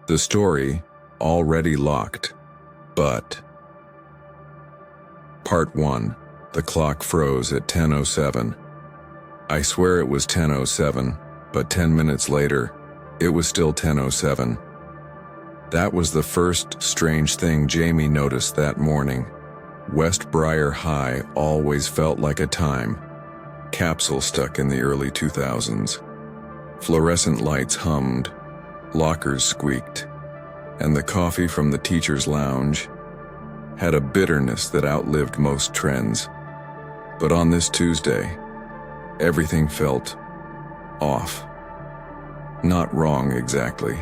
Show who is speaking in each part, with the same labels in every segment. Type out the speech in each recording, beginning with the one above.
Speaker 1: The story, already locked, but... Part 1. The clock froze at 10:07. I swear it was 10:07, but 10 minutes later, it was still 10:07. That was the first strange thing Jamie noticed that morning. West Briar High always felt like a time capsule stuck in the early 2000s. Fluorescent lights hummed, lockers squeaked, and the coffee from the teacher's lounge had a bitterness that outlived most trends. But on this Tuesday, everything felt off. Not wrong exactly,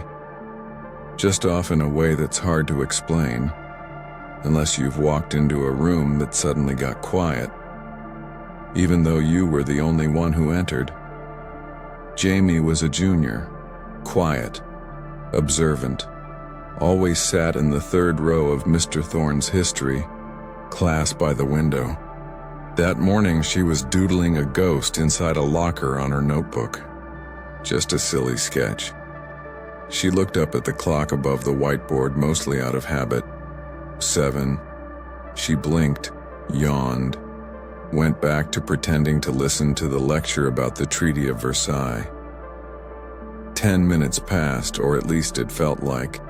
Speaker 1: just off in a way that's hard to explain, unless you've walked into a room that suddenly got quiet, even though you were the only one who entered. Jamie was a junior, quiet, observant, always sat in the third row of Mr. Thorne's history class by the window. That morning she was doodling a ghost inside a locker on her notebook. Just a silly sketch. She looked up at the clock above the whiteboard, mostly out of habit. 7. She blinked, yawned, went back to pretending to listen to the lecture about the Treaty of Versailles. 10 minutes passed, or at least it felt like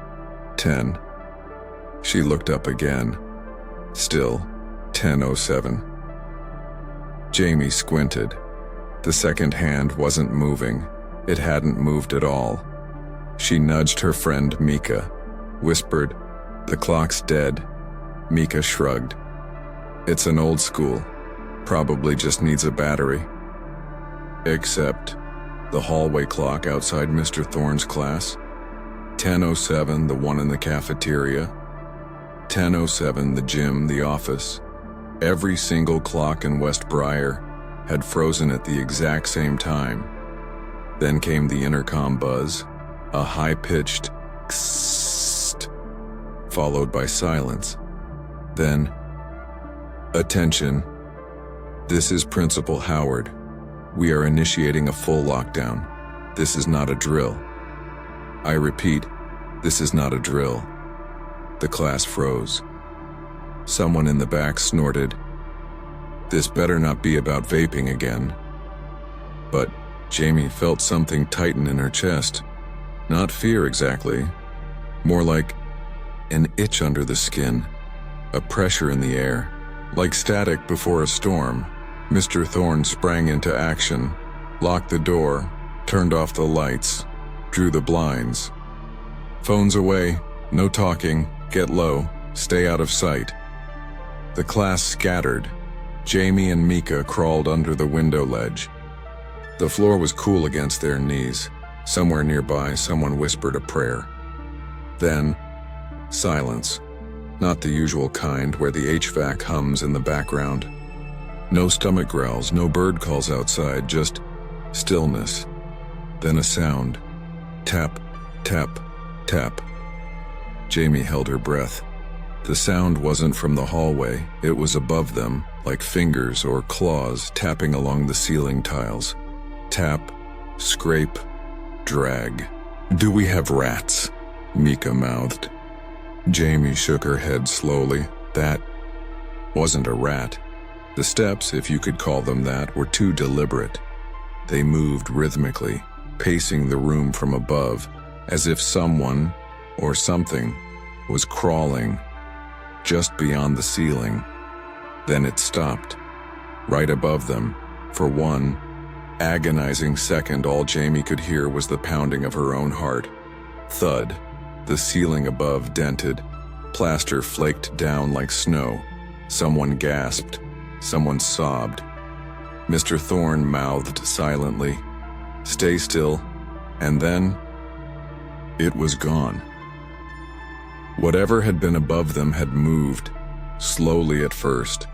Speaker 1: 10. She looked up again. Still 10:07. Jamie squinted. The second hand wasn't moving. It hadn't moved at all. She nudged her friend Mika, whispered, "The clock's dead." Mika shrugged. "It's an old school. Probably just needs a battery." Except the hallway clock outside Mr. Thorne's class. 10:07, the one in the cafeteria. 10:07, the gym, the office. Every single clock in West Briar had frozen at the exact same time. Then came the intercom buzz, a high-pitched "kssst," followed by silence. Then, "Attention. This is Principal Howard. We are initiating a full lockdown. This is not a drill. I repeat, this is not a drill." The class froze. Someone in the back snorted, "This better not be about vaping again." But Jamie felt something tighten in her chest. Not fear exactly, more like an itch under the skin, a pressure in the air. Like static before a storm, Mr. Thorne sprang into action, locked the door, turned off the lights, drew the blinds. "Phones away, no talking, get low, stay out of sight." The class scattered. Jamie and Mika crawled under the window ledge. The floor was cool against their knees. Somewhere nearby, someone whispered a prayer. Then, silence. Not the usual kind where the HVAC hums in the background. No stomach growls, no bird calls outside, just stillness. Then a sound. Tap, tap, tap. Jamie held her breath. The sound wasn't from the hallway, it was above them, like fingers or claws tapping along the ceiling tiles. Tap, scrape, drag. "Do we have rats?" Mika mouthed. Jamie shook her head slowly. That wasn't a rat. The steps, if you could call them that, were too deliberate. They moved rhythmically, pacing the room from above, as if someone, or something, was crawling just beyond the ceiling. Then it stopped, right above them. For one agonizing second, all Jamie could hear was the pounding of her own heart. Thud. The ceiling above dented. Plaster flaked down like snow. Someone gasped. Someone sobbed. Mr. Thorne mouthed silently, "Stay still." And then, it was gone. Whatever had been above them had moved, slowly at first,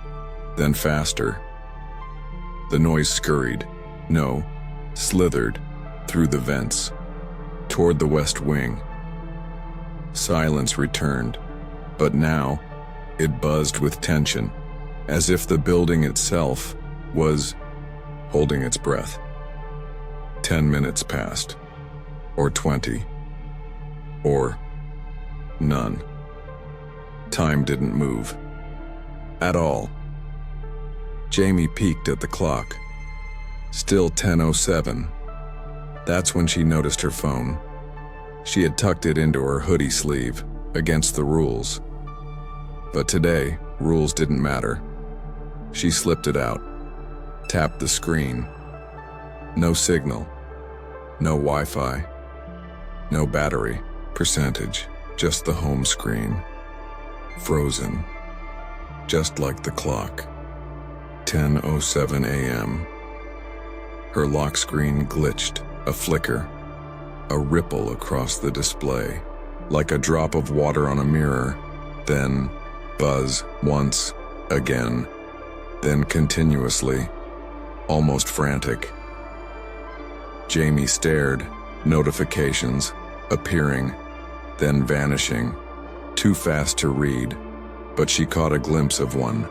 Speaker 1: then faster. The noise scurried, no, slithered, through the vents, toward the west wing. Silence returned, but now it buzzed with tension, as if the building itself was holding its breath. 10 minutes passed, or 20, or None. Time didn't move. At all. Jamie peeked at the clock. Still 10:07. That's when she noticed her phone. She had tucked it into her hoodie sleeve, against the rules. But today, rules didn't matter. She slipped it out, tapped the screen. No signal, no Wi-Fi, no battery, percentage, just the home screen. Frozen, just like the clock. 10:07 a.m. Her lock screen glitched, a flicker, a ripple across the display, like a drop of water on a mirror, then buzz once, again, then continuously, almost frantic. Jamie stared, notifications appearing, then vanishing, too fast to read, but she caught a glimpse of one.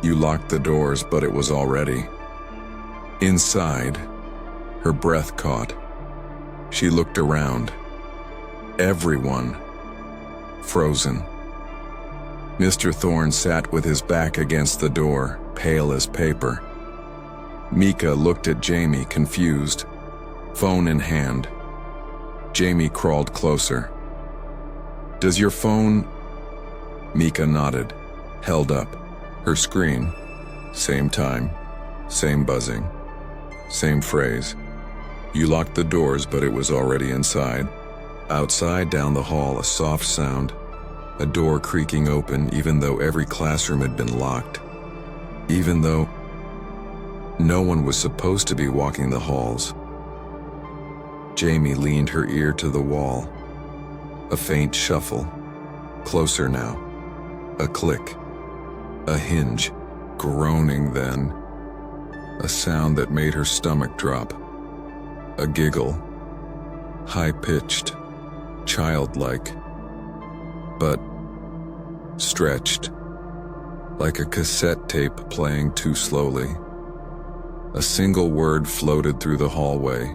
Speaker 1: You locked the doors, but it was already inside. Her breath caught. She looked around. Everyone frozen. Mr. Thorne sat with his back against the door, pale as paper. Mika looked at Jamie, confused, phone in hand. Jamie crawled closer. "Does your phone?" Mika nodded, held up. Her screen, same time, same buzzing, same phrase. You locked the doors, but it was already inside. Outside, down the hall, a soft sound. A door creaking open, even though every classroom had been locked. Even though no one was supposed to be walking the halls. Jamie leaned her ear to the wall. A faint shuffle. Closer now. A click. A hinge. Groaning then. A sound that made her stomach drop. A giggle. High-pitched. Childlike. But stretched. Like a cassette tape playing too slowly. A single word floated through the hallway.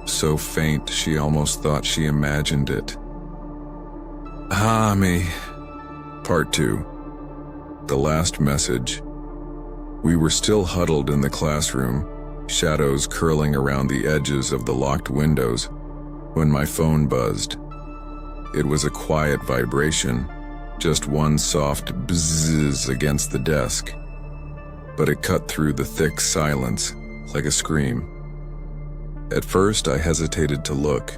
Speaker 1: So faint she almost thought she imagined it. "Hami." Part 2. The last message. We were still huddled in the classroom, shadows curling around the edges of the locked windows, when my phone buzzed. It was a quiet vibration, just one soft bzzz against the desk. But it cut through the thick silence like a scream. At first, I hesitated to look.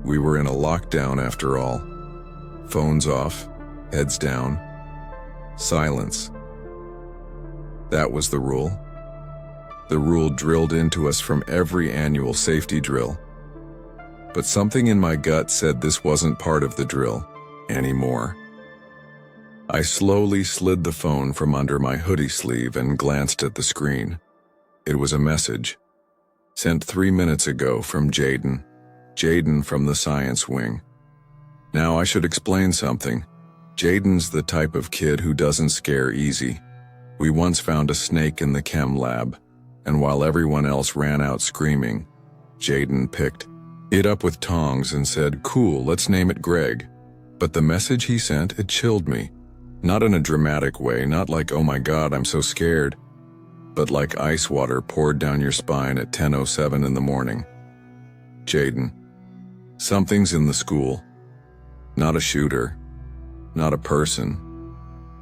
Speaker 1: We were in a lockdown after all. Phones off, heads down, silence. That was the rule. The rule drilled into us from every annual safety drill. But something in my gut said this wasn't part of the drill anymore. I slowly slid the phone from under my hoodie sleeve and glanced at the screen. It was a message. Sent 3 minutes ago from Jaden. Jaden from the science wing. Now I should explain something. Jaden's the type of kid who doesn't scare easy. We once found a snake in the chem lab, and while everyone else ran out screaming, Jaden picked it up with tongs and said, "Cool, let's name it Greg." But the message he sent, it chilled me. Not in a dramatic way, not like, "Oh my God, I'm so scared," but like ice water poured down your spine at 10:07 in the morning. Jaden. Something's in the school. Not a shooter. Not a person.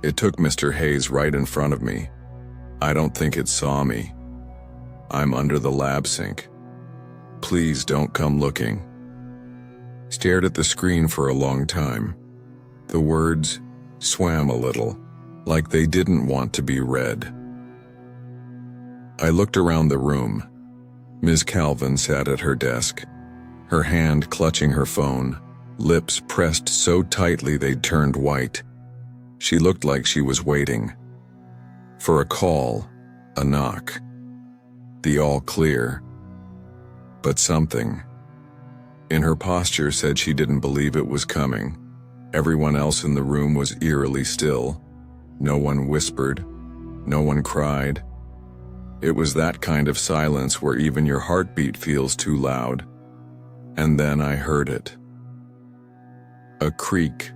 Speaker 1: It took Mr. Hayes right in front of me. I don't think it saw me. I'm under the lab sink. Please don't come looking. Stared at the screen for a long time. The words swam a little, like they didn't want to be read. I looked around the room. Ms. Calvin sat at her desk, her hand clutching her phone, lips pressed so tightly they'd turned white. She looked like she was waiting. For a call, a knock. The all clear. But something in her posture said she didn't believe it was coming. Everyone else in the room was eerily still. No one whispered. No one cried. It was that kind of silence where even your heartbeat feels too loud. And then I heard it. A creak,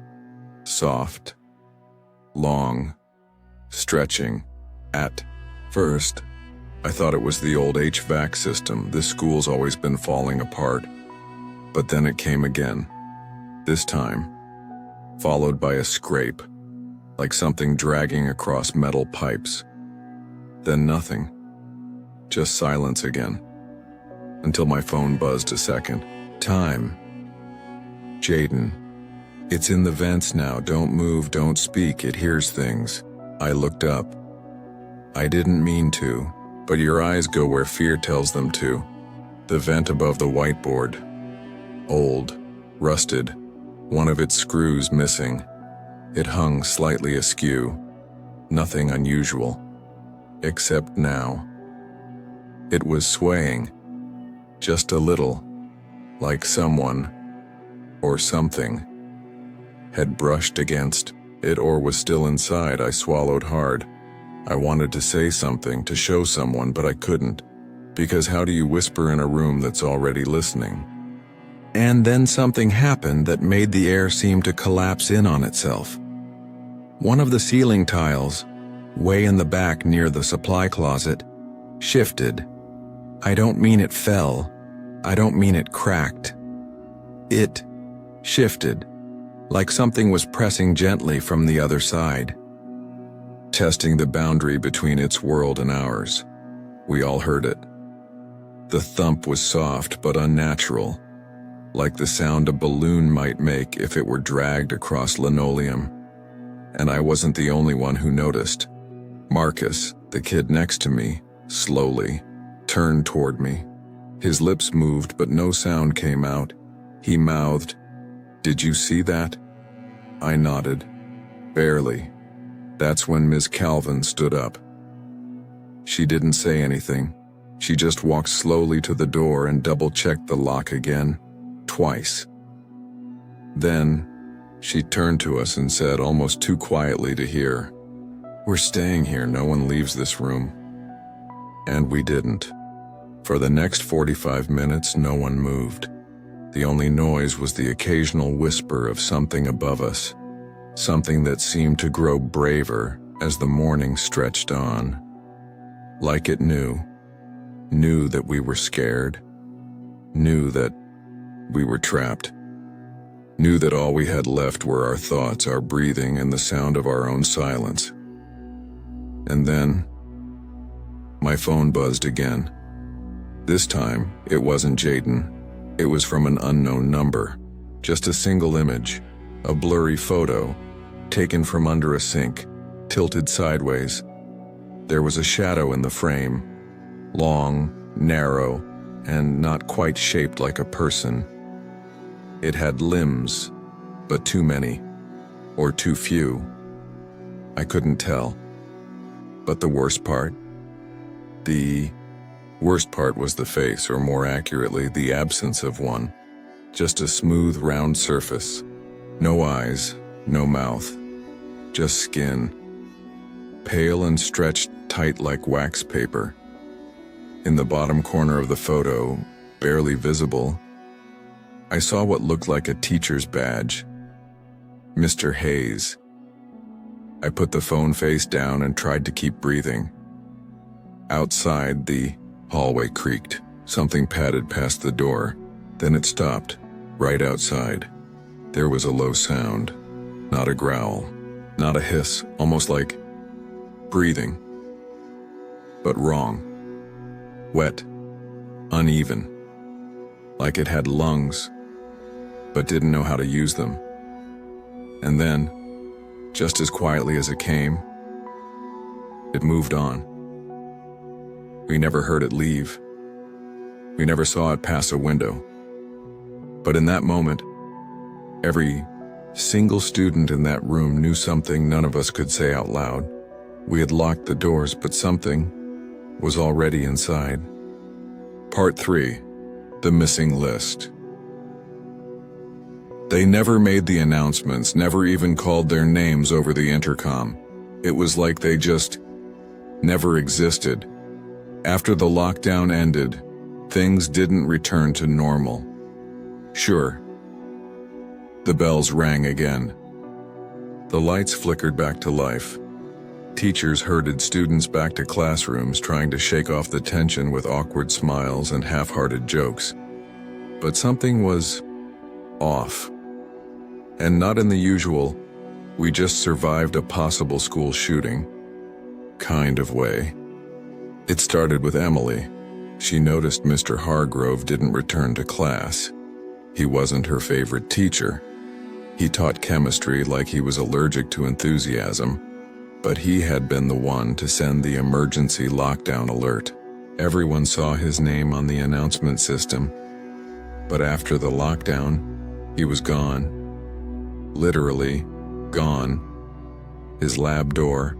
Speaker 1: soft, long, stretching. At first, I thought it was the old HVAC system. This school's always been falling apart. But then it came again. This time, followed by a scrape, like something dragging across metal pipes. Then nothing. Just silence again. Until my phone buzzed a second. Time. Jaden. It's in the vents now. Don't move, don't speak. It hears things. I looked up. I didn't mean to, but your eyes go where fear tells them to. The vent above the whiteboard. Old. Rusted. One of its screws missing. It hung slightly askew. Nothing unusual. Except now. It was swaying. Just a little. Like someone, or something, had brushed against it or was still inside. I swallowed hard. I wanted to say something, to show someone, but I couldn't. Because how do you whisper in a room that's already listening? And then something happened that made the air seem to collapse in on itself. One of the ceiling tiles, way in the back near the supply closet, shifted. I don't mean it fell. I don't mean it cracked. It shifted, like something was pressing gently from the other side, testing the boundary between its world and ours. We all heard it. The thump was soft but unnatural, like the sound a balloon might make if it were dragged across linoleum. And I wasn't the only one who noticed. Marcus, the kid next to me, slowly turned toward me. His lips moved, but no sound came out. He mouthed, "Did you see that?" I nodded. Barely. That's when Ms. Calvin stood up. She didn't say anything. She just walked slowly to the door and double-checked the lock again, twice. Then, she turned to us and said, almost too quietly to hear, "We're staying here, no one leaves this room." And we didn't. For the next 45 minutes, no one moved. The only noise was the occasional whisper of something above us, something that seemed to grow braver as the morning stretched on. Like it knew that we were scared, knew that we were trapped, knew that all we had left were our thoughts, our breathing, and the sound of our own silence. And then, my phone buzzed again. This time, it wasn't Jaden. It was from an unknown number. Just a single image, a blurry photo, taken from under a sink, tilted sideways. There was a shadow in the frame, long, narrow, and not quite shaped like a person. It had limbs, but too many, or too few. I couldn't tell. But the worst part was the face, or more accurately, the absence of one. Just a smooth, round surface. No eyes, no mouth. Just skin. Pale and stretched tight like wax paper. In the bottom corner of the photo, barely visible, I saw what looked like a teacher's badge. Mr. Hayes. I put the phone face down and tried to keep breathing. Outside, the hallway creaked. Something padded past the door. Then it stopped, right outside. There was a low sound. Not a growl, not a hiss, almost like breathing. But wrong. Wet. Uneven. Like it had lungs, but didn't know how to use them. And then, just as quietly as it came, it moved on. We never heard it leave. We never saw it pass a window. But in that moment, every single student in that room knew something none of us could say out loud. We had locked the doors, but something was already inside. Part 3. The Missing List. They never made the announcements, never even called their names over the intercom. It was like they just never existed. After the lockdown ended, things didn't return to normal. Sure, The bells rang again. The lights flickered back to life. Teachers herded students back to classrooms, trying to shake off the tension with awkward smiles and half-hearted jokes. But something was off. And not in the usual, we just survived a possible school shooting kind of way. It started with Emily. She noticed Mr. Hargrove didn't return to class. He wasn't her favorite teacher. He taught chemistry like he was allergic to enthusiasm, but he had been the one to send the emergency lockdown alert. Everyone saw his name on the announcement system, but after the lockdown, he was gone. Literally, gone. His lab door,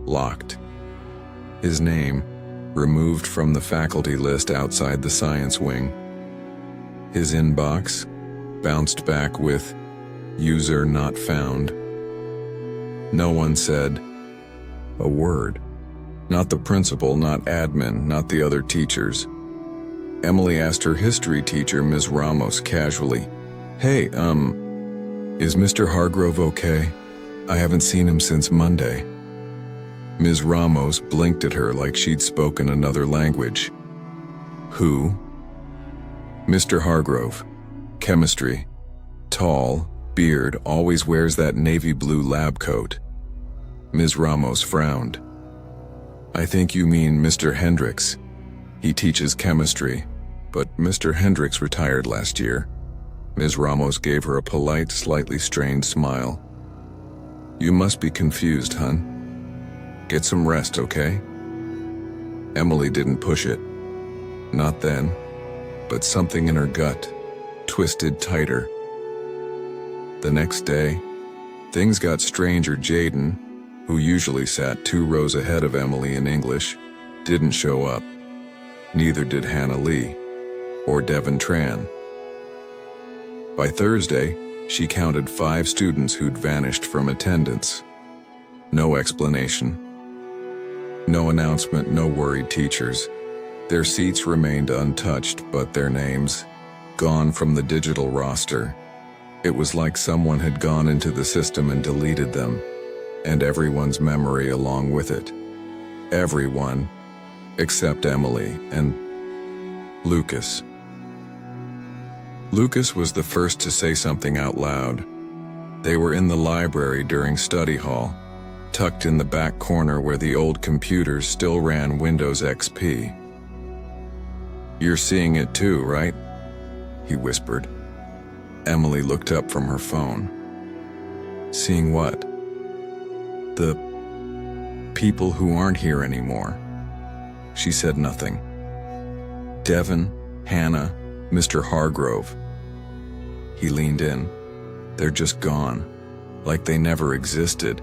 Speaker 1: locked. His name, removed from the faculty list outside the science wing. His inbox, bounced back with, "User not found." No one said a word. Not the principal, not admin, not the other teachers. Emily asked her history teacher, Ms. Ramos, casually, "Hey, is Mr. Hargrove okay? I haven't seen him since Monday." Ms. Ramos blinked at her like she'd spoken another language. "Who?" "Mr. Hargrove. Chemistry. Tall, beard, always wears that navy blue lab coat." Ms. Ramos frowned. "I think you mean Mr. Hendricks. He teaches chemistry, but Mr. Hendricks retired last year." Ms. Ramos gave her a polite, slightly strained smile. "You must be confused, hun. Get some rest, okay?" Emily didn't push it. Not then, but something in her gut twisted tighter. The next day, things got stranger. Jaden, who usually sat 2 rows ahead of Emily in English, didn't show up. Neither did Hannah Lee or Devin Tran. By Thursday, she counted 5 students who'd vanished from attendance. No explanation. No announcement, no worried teachers. Their seats remained untouched, but their names, gone from the digital roster. It was like someone had gone into the system and deleted them, and everyone's memory along with it. Everyone, except Emily and Lucas. Lucas was the first to say something out loud. They were in the library during study hall, tucked in the back corner where the old computers still ran Windows XP. "You're seeing it too, right?" he whispered. Emily looked up from her phone. "Seeing what?" "The people who aren't here anymore." She said nothing. "Devin, Hannah, Mr. Hargrove." He leaned in. "They're just gone, like they never existed.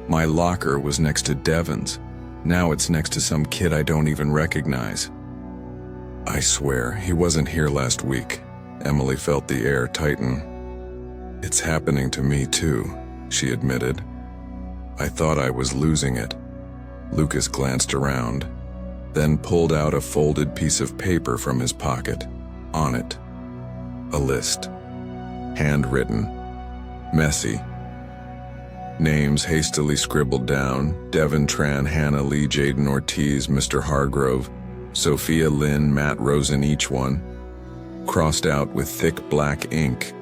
Speaker 1: My locker was next to Devin's. Now it's next to some kid I don't even recognize. I swear, he wasn't here last week." Emily felt the air tighten. "It's happening to me too," she admitted. "I thought I was losing it." Lucas glanced around, then pulled out a folded piece of paper from his pocket. On it, a list. Handwritten. Messy. Names hastily scribbled down: Devin Tran, Hannah Lee, Jaden Ortiz, Mr. Hargrove, Sophia Lynn, Matt Rosen, each one, crossed out with thick black ink.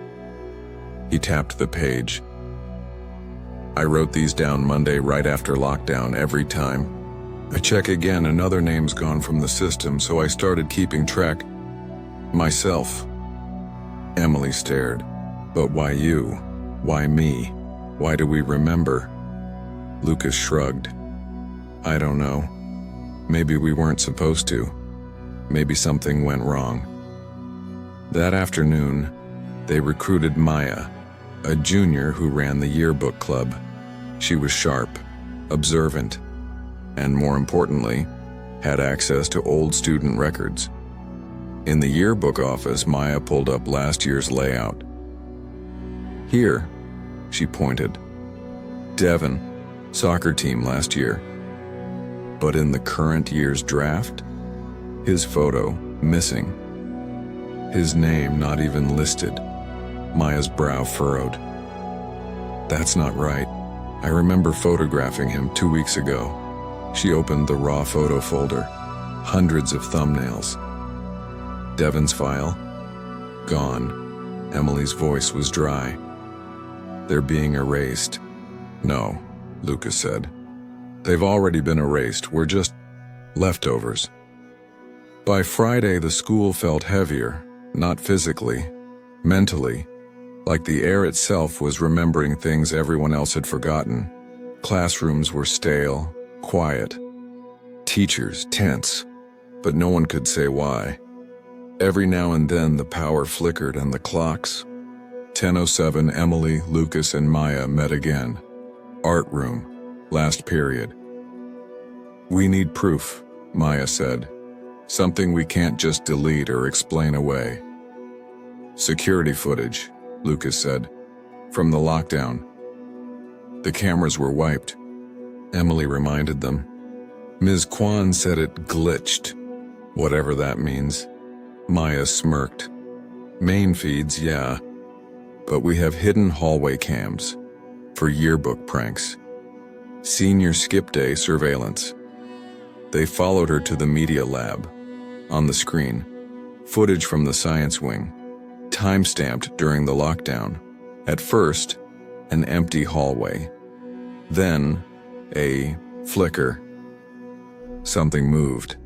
Speaker 1: He tapped the page. "I wrote these down Monday right after lockdown every time. I check again, another name's gone from the system, so I started keeping track myself." Emily stared. "But why you? Why me? Why do we remember?" Lucas shrugged. "I don't know. Maybe we weren't supposed to. Maybe something went wrong." That afternoon, they recruited Maya, a junior who ran the yearbook club. She was sharp, observant, and more importantly, had access to old student records. In the yearbook office, Maya pulled up last year's layout. "Here," she pointed. "Devin, soccer team last year." But in the current year's draft, his photo missing. His name not even listed. Maya's brow furrowed. That's not right. I remember photographing him 2 weeks ago. She opened the raw photo folder. Hundreds of thumbnails. Devon's file? Gone. Emily's voice was dry. They're being erased. No, Lucas said. They've already been erased. We're just leftovers. By Friday, the school felt heavier, not physically, mentally, like the air itself was remembering things everyone else had forgotten. Classrooms were stale, quiet. Teachers tense, but no one could say why. Every now and then the power flickered and the clocks. 10:07, Emily, Lucas, and Maya met again. Art room, last period. We need proof, Maya said. Something we can't just delete or explain away. Security footage, Lucas said, from the lockdown. The cameras were wiped, Emily reminded them. Ms. Kwan said it glitched, whatever that means. Maya smirked. Main feeds, yeah, but we have hidden hallway cams for yearbook pranks. Senior skip day surveillance. They followed her to the media lab. On the screen, footage from the science wing, time-stamped during the lockdown. At first, an empty hallway. Then, a flicker. Something moved.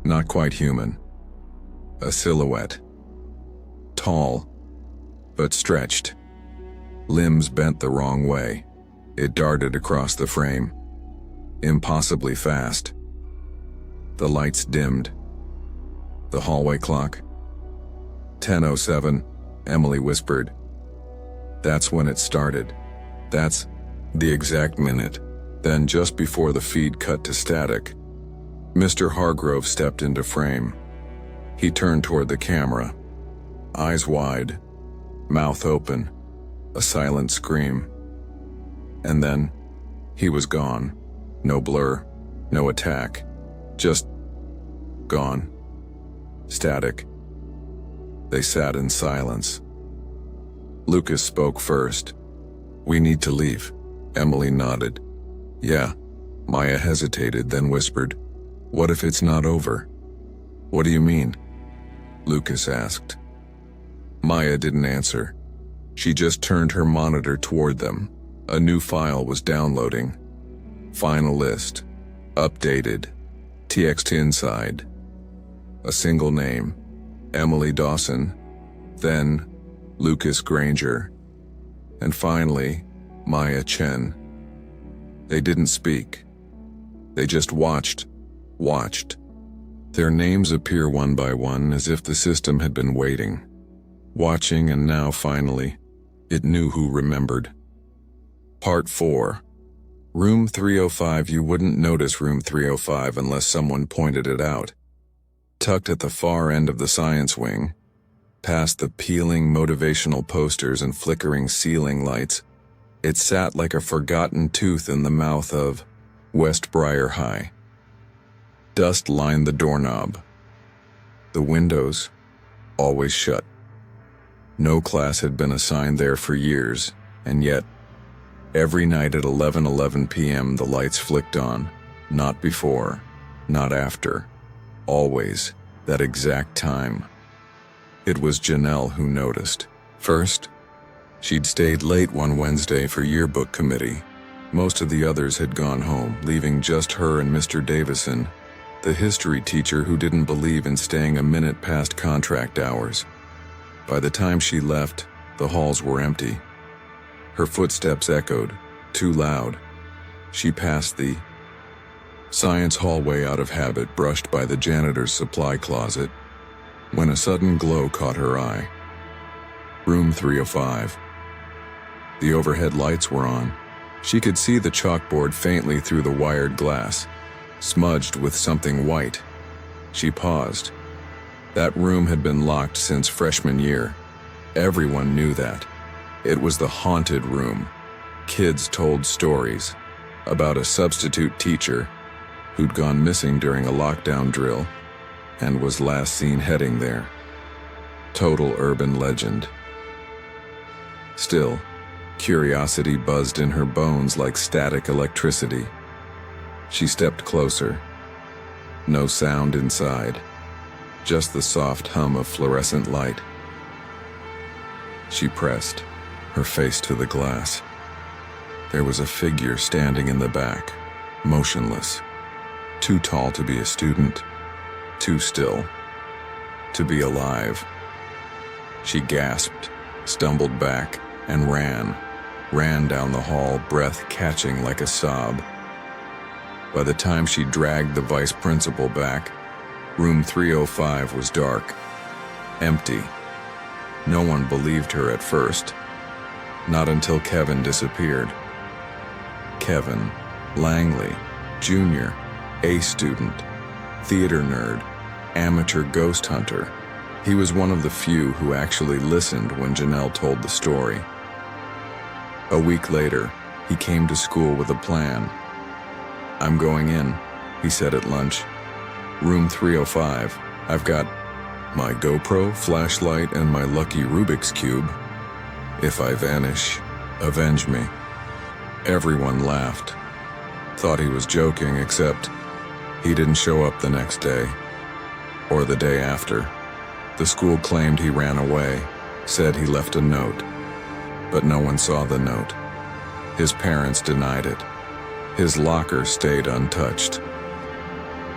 Speaker 1: Not quite human. A silhouette. Tall, but stretched. Limbs bent the wrong way. It darted across the frame. Impossibly fast. The lights dimmed. The hallway clock. 10:07, Emily whispered. That's when it started. That's the exact minute. Then just before the feed cut to static, Mr. Hargrove stepped into frame. He turned toward the camera, eyes wide, mouth open, a silent scream. And then, he was gone. No blur, no attack, just gone. Static. They sat in silence. Lucas spoke first. We need to leave. Emily nodded. Yeah. Maya hesitated, then whispered, What if it's not over? What do you mean? Lucas asked. Maya didn't answer. She just turned her monitor toward them. A new file was downloading. Final list. Updated. TXT inside. A single name. Emily Dawson. Then Lucas Granger. And finally, Maya Chen. They didn't speak. They just watched. Their names appear one by one as if the system had been waiting. Watching, and now finally, it knew who remembered. Part 4. Room 305. You wouldn't notice room 305 unless someone pointed it out. Tucked at the far end of the science wing, past the peeling motivational posters and flickering ceiling lights, it sat like a forgotten tooth in the mouth of West Briar High. Dust lined the doorknob. The windows, always shut. No class had been assigned there for years, and yet, every night at 11:11 p.m. the lights flicked on, not before, not after, always that exact time. It was Janelle who noticed. First, she'd stayed late one Wednesday for yearbook committee. Most of the others had gone home, leaving just her and Mr. Davison, the history teacher who didn't believe in staying a minute past contract hours. By the time she left, the halls were empty. Her footsteps echoed, too loud. She passed the science hallway out of habit, brushed by the janitor's supply closet, when a sudden glow caught her eye. Room 305. The overhead lights were on. She could see the chalkboard faintly through the wired glass, smudged with something white. She paused. That room had been locked since freshman year. Everyone knew that. It was the haunted room. Kids told stories about a substitute teacher who'd gone missing during a lockdown drill and was last seen heading there. Total urban legend. Still, curiosity buzzed in her bones like static electricity. She stepped closer. No sound inside, just the soft hum of fluorescent light. She pressed, her face to the glass. There was a figure standing in the back, motionless, too tall to be a student, too still to be alive. She gasped, stumbled back, and ran down the hall, breath catching like a sob. By the time she dragged the vice principal back, room 305 was dark, empty. No one believed her at first, not until Kevin disappeared. Kevin Langley, Jr., A student, theater nerd, amateur ghost hunter. He was one of the few who actually listened when Janelle told the story. A week later, he came to school with a plan. "I'm going in," he said at lunch. "Room 305. I've got my GoPro, flashlight, and my lucky Rubik's Cube. If I vanish, avenge me." Everyone laughed. Thought he was joking, except he didn't show up the next day, or the day after. The school claimed he ran away, said he left a note, but no one saw the note. His parents denied it. His locker stayed untouched.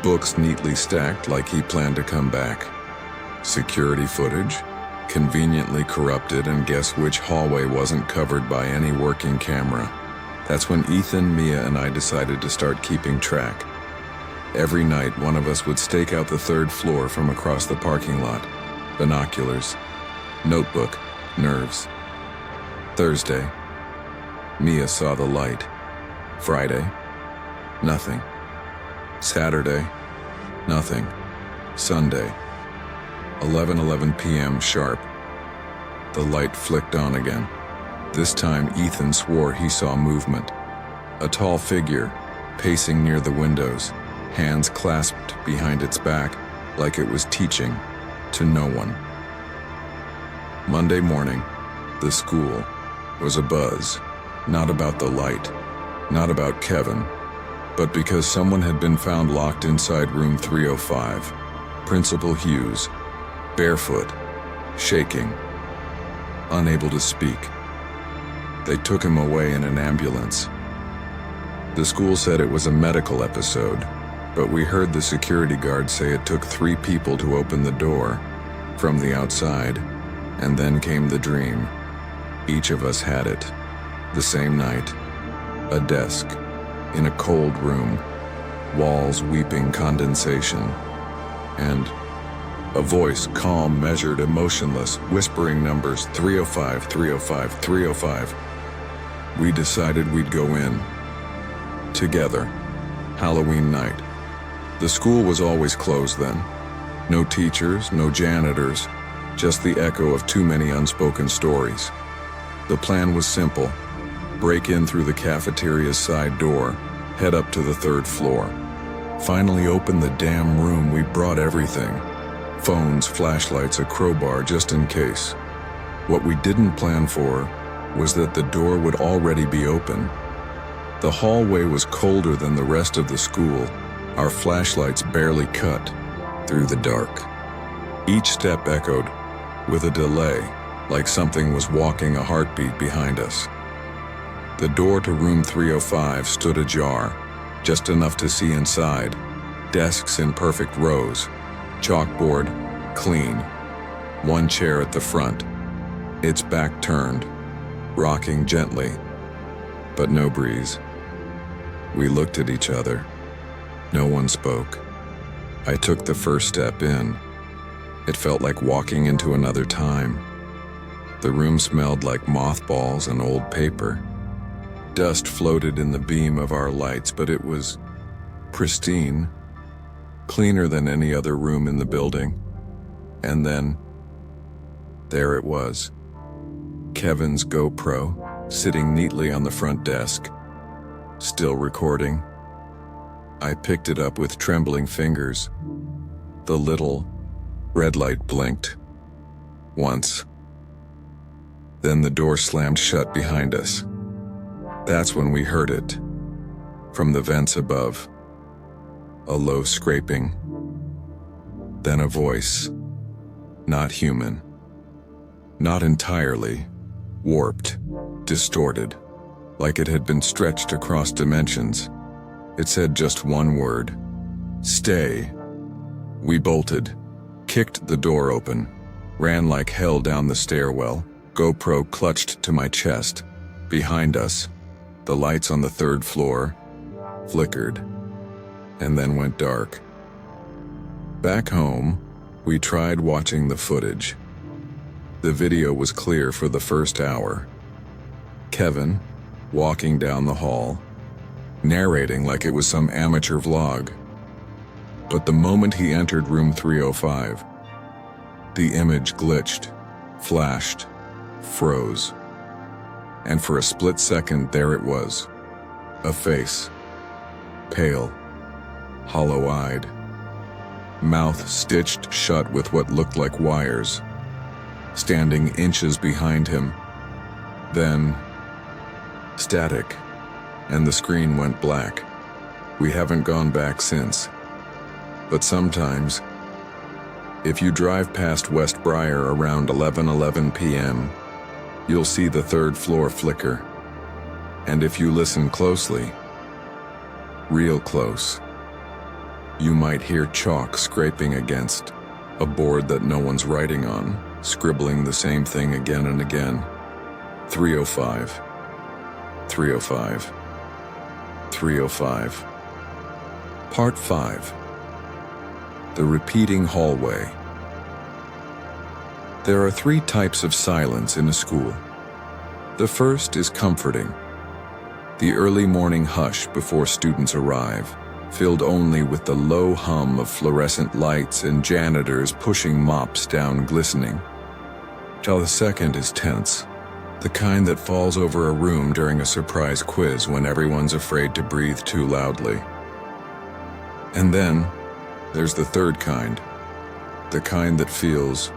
Speaker 1: Books neatly stacked like he planned to come back. Security footage, conveniently corrupted, and guess which hallway wasn't covered by any working camera? That's when Ethan, Mia, and I decided to start keeping track. Every night, one of us would stake out the third floor from across the parking lot. Binoculars, notebook, nerves. Thursday, Mia saw the light. Friday, nothing. Saturday, nothing. Sunday, 11:11 p.m. sharp. The light flicked on again. This time, Ethan swore he saw movement. A tall figure, pacing near the windows, hands clasped behind its back like it was teaching to no one. Monday morning, the school was abuzz, not about the light, not about Kevin, but because someone had been found locked inside room 305. Principal Hughes, barefoot, shaking, unable to speak. They took him away in an ambulance. The school said it was a medical episode, but we heard the security guard say it took 3 people to open the door from the outside, and then came the dream. Each of us had it, the same night. A desk, in a cold room, walls weeping condensation, and a voice, calm, measured, emotionless, whispering numbers, 305, 305, 305. We decided we'd go in. Together. Halloween night. The school was always closed then. No teachers, no janitors, just the echo of too many unspoken stories. The plan was simple. Break in through the cafeteria's side door, head up to the 3rd floor. Finally open the damn room. We brought everything. Phones, flashlights, a crowbar just in case. What we didn't plan for was that the door would already be open. The hallway was colder than the rest of the school. Our flashlights barely cut through the dark. Each step echoed with a delay, like something was walking a heartbeat behind us. The door to room 305 stood ajar, just enough to see inside. Desks in perfect rows, chalkboard, clean. One chair at the front, its back turned, rocking gently, but no breeze. We looked at each other. No one spoke. I took the first step in. It felt like walking into another time. The room smelled like mothballs and old paper. Dust floated in the beam of our lights, but it was pristine, cleaner than any other room in the building. And then, there it was. Kevin's GoPro, sitting neatly on the front desk, still recording. I picked it up with trembling fingers. The little red light blinked. Once. Then the door slammed shut behind us. That's when we heard it. From the vents above. A low scraping. Then a voice. Not human. Not entirely. Warped. Distorted. Like it had been stretched across dimensions. It said just one word. Stay. We bolted. Kicked the door open. Ran like hell down the stairwell. GoPro clutched to my chest. Behind us, the lights on the third floor flickered and then went dark. Back home, we tried watching the footage. The video was clear for the first hour. Kevin, walking down the hall, narrating like it was some amateur vlog. But the moment he entered room 305, the image glitched, flashed, froze. And for a split second, there it was. A face. Pale. Hollow-eyed. Mouth stitched shut with what looked like wires. Standing inches behind him. Then, static. And the screen went black. We haven't gone back since. But sometimes, if you drive past West Briar around 11:11 p.m., you'll see the third floor flicker. And if you listen closely, real close, you might hear chalk scraping against a board that no one's writing on, scribbling the same thing again and again. 305. 305. 305. Part 5. The repeating hallway. There are 3 types of silence in a school. The first is comforting. The early morning hush before students arrive, filled only with the low hum of fluorescent lights and janitors pushing mops down glistening. While the second is tense, the kind that falls over a room during a surprise quiz when everyone's afraid to breathe too loudly. And then, there's the third kind, the kind that feels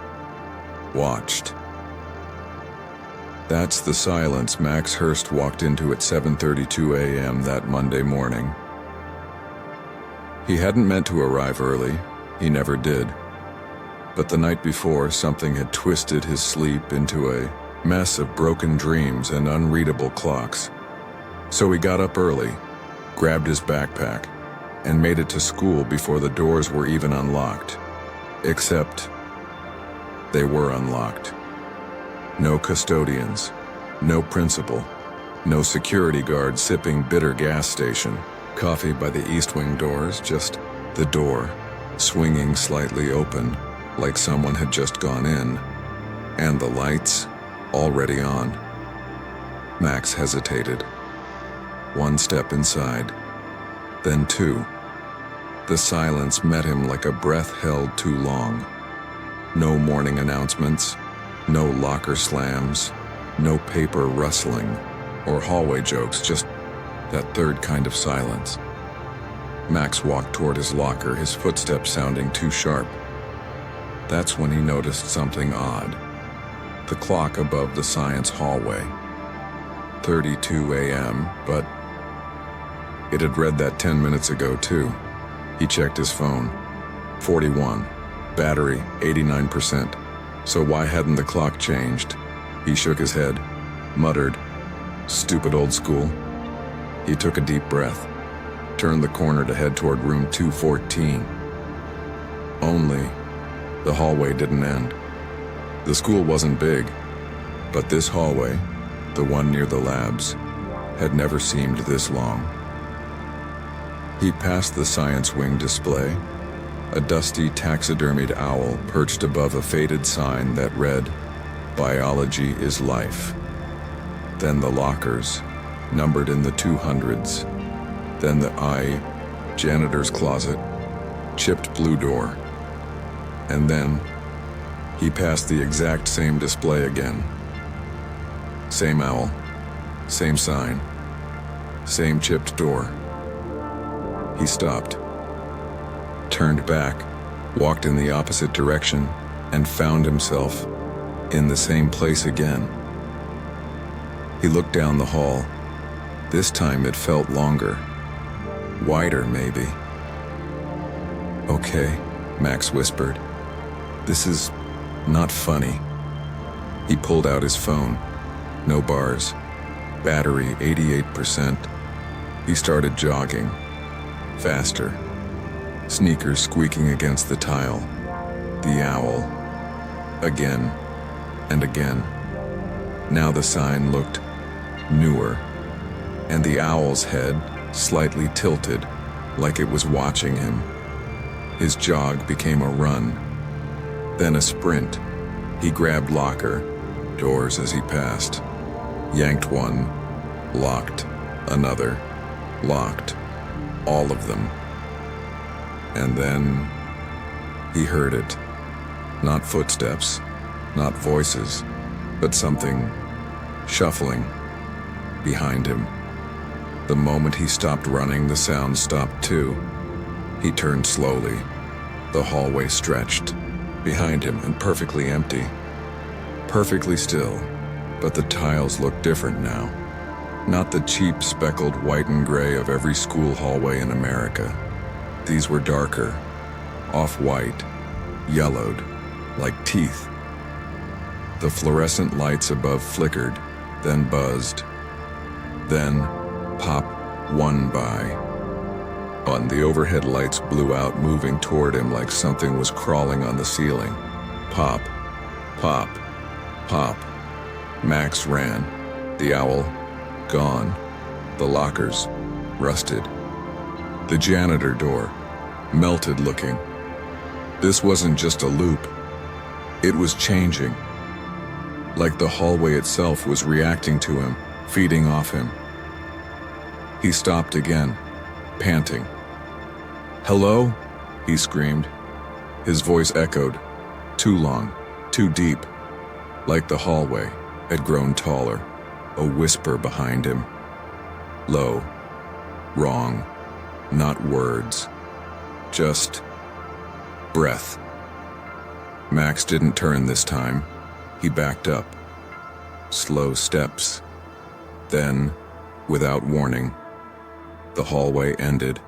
Speaker 1: watched. That's the silence Max Hurst walked into at 7:32 a.m. that Monday morning. He hadn't meant to arrive early, he never did. But the night before, something had twisted his sleep into a mess of broken dreams and unreadable clocks. So he got up early, grabbed his backpack, and made it to school before the doors were even unlocked. Except, they were unlocked. No custodians, no principal, no security guard sipping bitter gas station coffee by the east wing doors, just the door, swinging slightly open, like someone had just gone in, and the lights already on. Max hesitated. 1 step inside, then 2. The silence met him like a breath held too long. No morning announcements, no locker slams, no paper rustling, or hallway jokes, just that third kind of silence. Max walked toward his locker, his footsteps sounding too sharp. That's when he noticed something odd. The clock above the science hallway. 32 a.m., but it had read that 10 minutes ago too. He checked his phone. 41. Battery, 89%. So why hadn't the clock changed? He shook his head, muttered, "Stupid old school." He took a deep breath, turned the corner to head toward room 214. Only, the hallway didn't end. The school wasn't big, but this hallway, the one near the labs, had never seemed this long. He passed the science wing display, a dusty taxidermied owl perched above a faded sign that read, "Biology is life." Then the lockers, numbered in the 200s. Then the janitor's closet, chipped blue door. And then, he passed the exact same display again. Same owl, same sign, same chipped door. He stopped, turned back, walked in the opposite direction, and found himself in the same place again. He looked down the hall. This time it felt longer. Wider, maybe. "Okay," Max whispered. "This is not funny." He pulled out his phone. No bars. Battery 88%. He started jogging. Faster. Sneakers squeaking against the tile. The owl. Again and again. Now the sign looked newer, and the owl's head slightly tilted, like it was watching him. His jog became a run, then a sprint. He grabbed locker doors as he passed, yanked one, locked another, locked all of them. And then he heard it. Not footsteps, not voices, but something shuffling behind him. The moment he stopped running, the sound stopped too. He turned slowly. The hallway stretched behind him and perfectly empty. Perfectly still, but the tiles looked different now. Not the cheap speckled white and gray of every school hallway in America. These were darker, off-white, yellowed, like teeth. The fluorescent lights above flickered, then buzzed. Then, pop, one by. On the overhead lights blew out, moving toward him like something was crawling on the ceiling. Pop, pop, pop. Max ran. The owl, gone. The lockers, rusted. The janitor door, melted looking. This wasn't just a loop. It was changing. Like the hallway itself was reacting to him, feeding off him. He stopped again, panting. "Hello?" he screamed. His voice echoed, too long, too deep, like the hallway had grown taller, a whisper behind him. Low, wrong, not words, just breath. Max didn't turn this time. He backed up. Slow steps. Then, without warning, the hallway ended.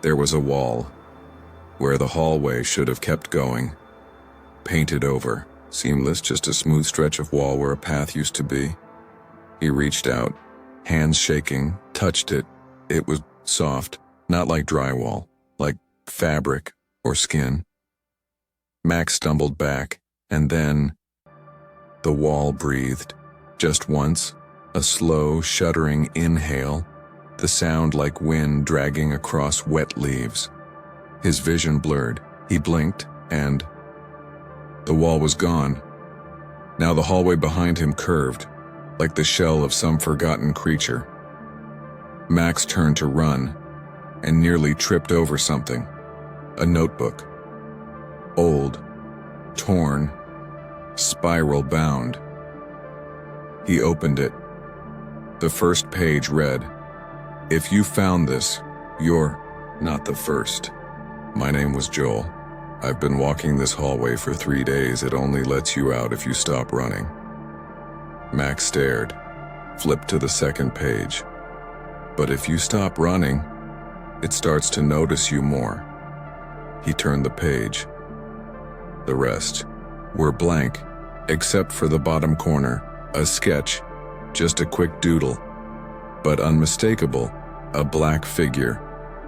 Speaker 1: There was a wall, where the hallway should have kept going. Painted over, seamless, just a smooth stretch of wall where a path used to be. He reached out, hands shaking, touched it. It was soft, not like drywall, like fabric or skin. Max stumbled back, and then the wall breathed. Just once, a slow, shuddering inhale, the sound like wind dragging across wet leaves. His vision blurred. He blinked, and the wall was gone. Now the hallway behind him curved, like the shell of some forgotten creature. Max turned to run, and nearly tripped over something. A notebook. Old, torn, spiral-bound. He opened it. The first page read, "If you found this, you're not the first. My name was Joel. I've been walking this hallway for 3 days. It only lets you out if you stop running." Max stared, flipped to the second page. "But if you stop running, it starts to notice you more." He turned the page. The rest were blank, except for the bottom corner, a sketch, just a quick doodle, but unmistakable, a black figure,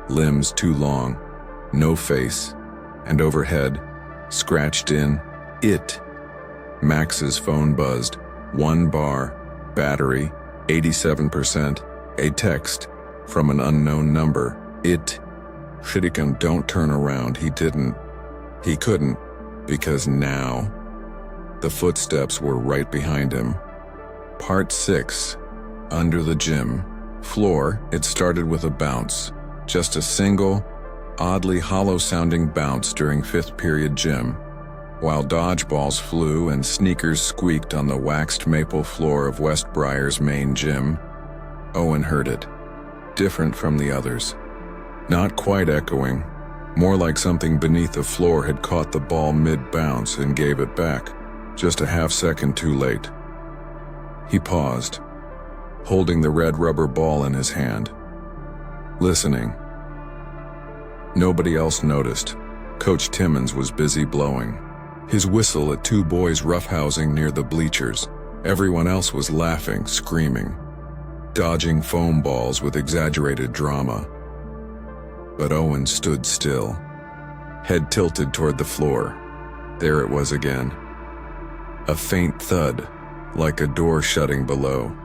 Speaker 1: limbs too long, no face, and overhead, scratched in, "It." Max's phone buzzed. 1 bar, battery, 87%, a text from an unknown number. "It." Shitticum, don't turn around. He didn't. He couldn't, because now the footsteps were right behind him. Part 6. Under the gym floor, it started with a bounce. Just a single, oddly hollow-sounding bounce during 5th period gym. While dodgeballs flew and sneakers squeaked on the waxed maple floor of West Briar's main gym, Owen heard it. Different from the others. Not quite echoing, more like something beneath the floor had caught the ball mid-bounce and gave it back, just a half second too late. He paused, holding the red rubber ball in his hand, listening. Nobody else noticed. Coach Timmons was busy blowing his whistle at two boys roughhousing near the bleachers. Everyone else was laughing, screaming, dodging foam balls with exaggerated drama. But Owen stood still, head tilted toward the floor. There it was again. A faint thud, like a door shutting below.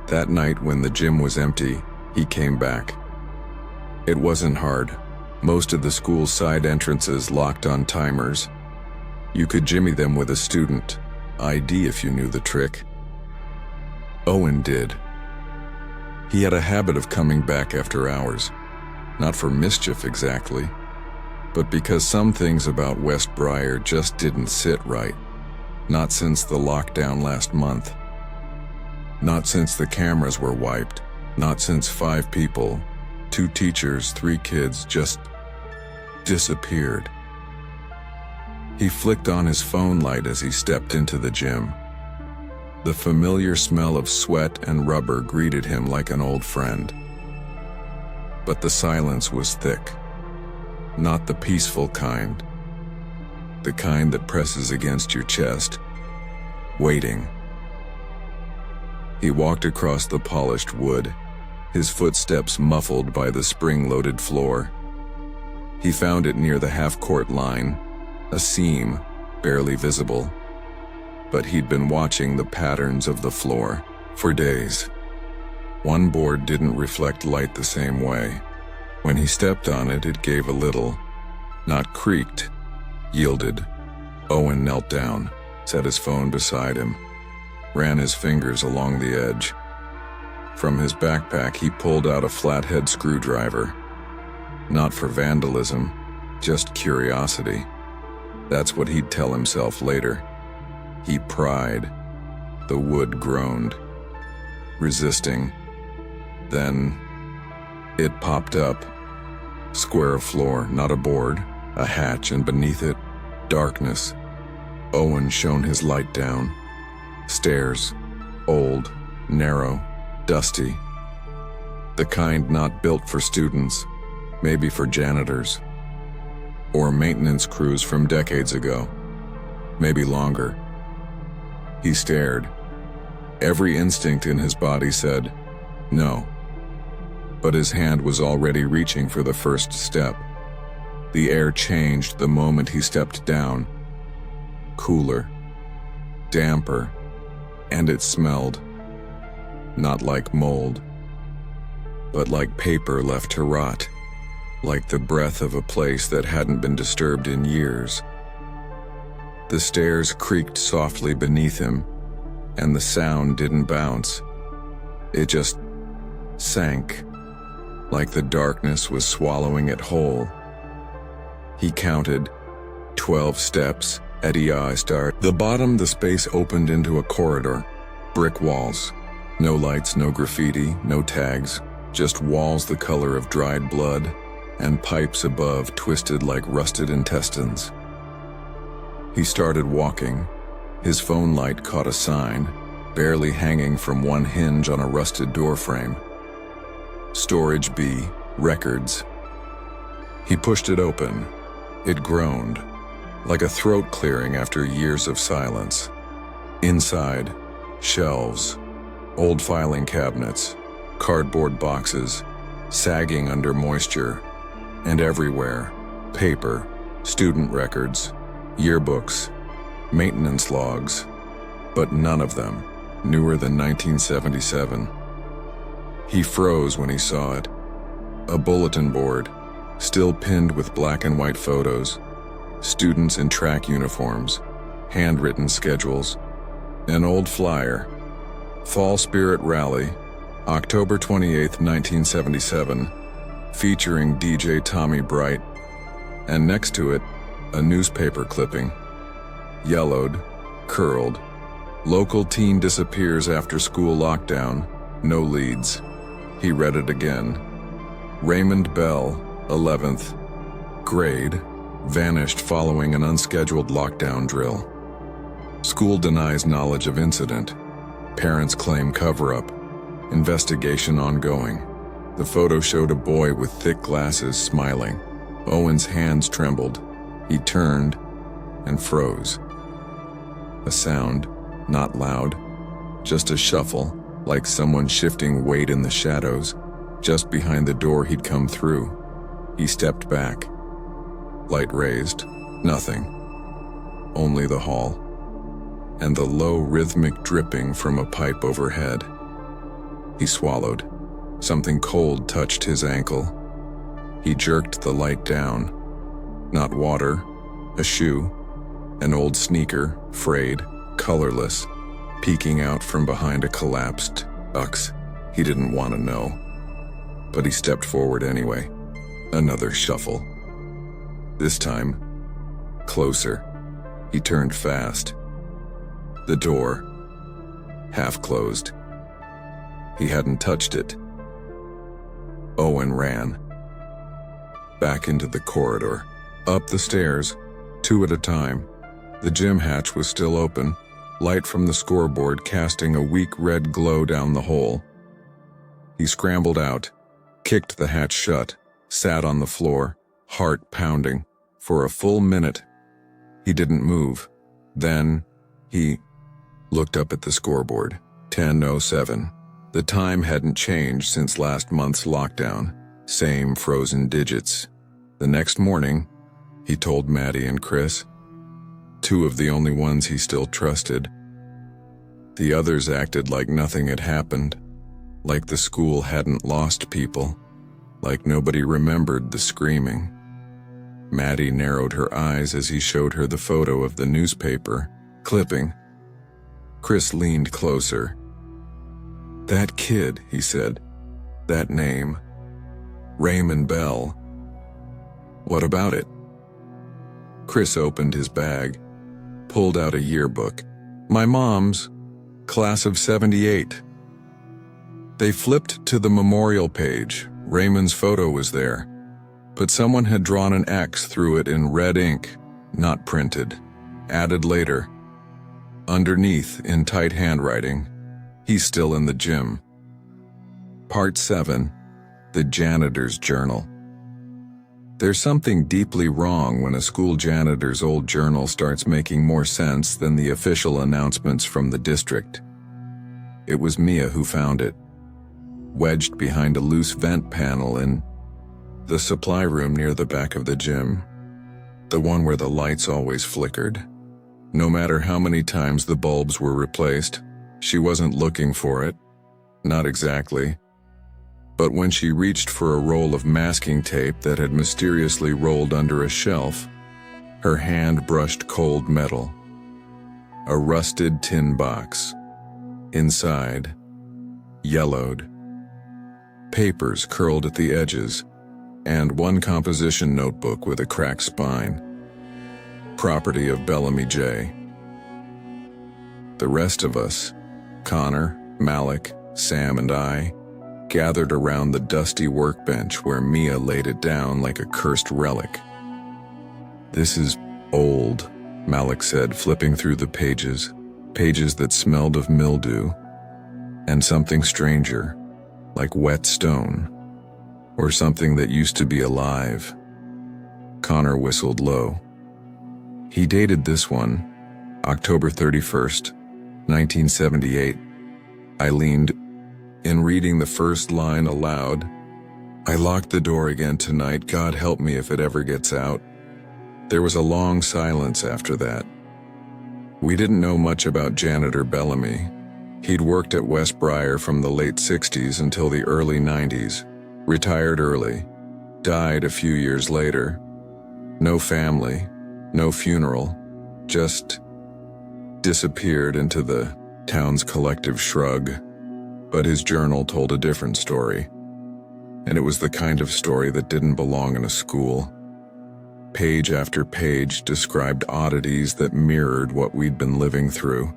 Speaker 1: That night when the gym was empty, he came back. It wasn't hard. Most of the school's side entrances locked on timers. You could jimmy them with a student ID if you knew the trick. Owen did. He had a habit of coming back after hours, not for mischief exactly, but because some things about West Briar just didn't sit right. Not since the lockdown last month. Not since the cameras were wiped. Not since 5 people, 2 teachers, 3 kids just disappeared. He flicked on his phone light as he stepped into the gym. The familiar smell of sweat and rubber greeted him like an old friend. But the silence was thick. Not the peaceful kind. The kind that presses against your chest, waiting. He walked across the polished wood, his footsteps muffled by the spring-loaded floor. He found it near the half-court line, a seam, barely visible. But he'd been watching the patterns of the floor for days. One board didn't reflect light the same way. When he stepped on it, it gave a little, not creaked, yielded. Owen knelt down, set his phone beside him, ran his fingers along the edge. From his backpack, he pulled out a flathead screwdriver. Not for vandalism, just curiosity. That's what he'd tell himself later. He pried. The wood groaned, resisting. Then it popped up. Square of floor, not a board, a hatch, and beneath it, darkness. Owen shone his light down. Stairs, old, narrow, dusty. The kind not built for students, maybe for janitors. Or maintenance crews from decades ago, maybe longer. He stared. Every instinct in his body said, no. But his hand was already reaching for the first step. The air changed the moment he stepped down. Cooler, damper, and it smelled. Not like mold, but like paper left to rot. Like the breath of a place that hadn't been disturbed in years. The stairs creaked softly beneath him, and the sound didn't bounce. It just sank, like the darkness was swallowing it whole. He counted 12 steps at AETHER. The bottom, the space opened into a corridor, brick walls. No lights, no graffiti, no tags, just walls the color of dried blood, and pipes above twisted like rusted intestines. He started walking. His phone light caught a sign, barely hanging from one hinge on a rusted doorframe. Storage B, records. He pushed it open. It groaned, like a throat clearing after years of silence. Inside, shelves, old filing cabinets, cardboard boxes, sagging under moisture. And everywhere, paper, student records, yearbooks, maintenance logs, but none of them newer than 1977. He froze when he saw it. A bulletin board, still pinned with black and white photos, students in track uniforms, handwritten schedules, an old flyer, Fall Spirit Rally, October 28, 1977, featuring DJ Tommy Bright, and next to it, a newspaper clipping. Yellowed, curled, local teen disappears after school lockdown, no leads. He read it again. Raymond Bell, 11th grade, vanished following an unscheduled lockdown drill. School denies knowledge of incident. Parents claim cover-up. Investigation ongoing. The photo showed a boy with thick glasses smiling. Owen's hands trembled. He turned and froze. A sound, not loud, just a shuffle, like someone shifting weight in the shadows, just behind the door he'd come through. He stepped back. Light raised. Nothing. Only the hall. And the low rhythmic dripping from a pipe overhead. He swallowed. Something cold touched his ankle. He jerked the light down. Not water, a shoe, an old sneaker, frayed, colorless, peeking out from behind a collapsed ux. He didn't want to know. But he stepped forward anyway. Another shuffle. This time, closer. He turned fast. The door, half closed. He hadn't touched it. Owen ran. Back into the corridor. Up the stairs, 2 at a time. The gym hatch was still open, light from the scoreboard casting a weak red glow down the hole. He scrambled out, kicked the hatch shut, sat on the floor, heart pounding. For a full minute, he didn't move. Then, he looked up at the scoreboard. 10:07. The time hadn't changed since last month's lockdown. Same frozen digits. The next morning, he told Maddie and Chris, 2 of the only ones he still trusted. The others acted like nothing had happened, like the school hadn't lost people, like nobody remembered the screaming. Maddie narrowed her eyes as he showed her the photo of the newspaper clipping. Chris leaned closer. "That kid," he said. "That name. Raymond Bell. What about it?" Chris opened his bag, pulled out a yearbook. "My mom's, class of '78. They flipped to the memorial page. Raymond's photo was there, but someone had drawn an X through it in red ink, not printed. Added later. Underneath, in tight handwriting, he's still in the gym." Part 7. The Janitor's Journal. There's something deeply wrong when a school janitor's old journal starts making more sense than the official announcements from the district. It was Mia who found it, wedged behind a loose vent panel in the supply room near the back of the gym, the one where the lights always flickered. No matter how many times the bulbs were replaced, she wasn't looking for it. Not exactly. But when she reached for a roll of masking tape that had mysteriously rolled under a shelf, her hand brushed cold metal. A rusted tin box. Inside, yellowed. Papers curled at the edges, and one composition notebook with a cracked spine. Property of Bellamy J. The rest of us, Connor, Malik, Sam, and I, gathered around the dusty workbench where Mia laid it down like a cursed relic. "This is old," Malik said, flipping through the pages that smelled of mildew, and something stranger, like wet stone, or something that used to be alive. Connor whistled low. He dated this one, October 31st, 1978. I leaned in, reading the first line aloud. "I locked the door again tonight. God help me if it ever gets out." There was a long silence after that. We didn't know much about Janitor Bellamy. He'd worked at West Briar from the late 60s until the early 90s, retired early, died a few years later. No family, no funeral, just disappeared into the town's collective shrug. But his journal told a different story, and it was the kind of story that didn't belong in a school. Page after page described oddities that mirrored what we'd been living through.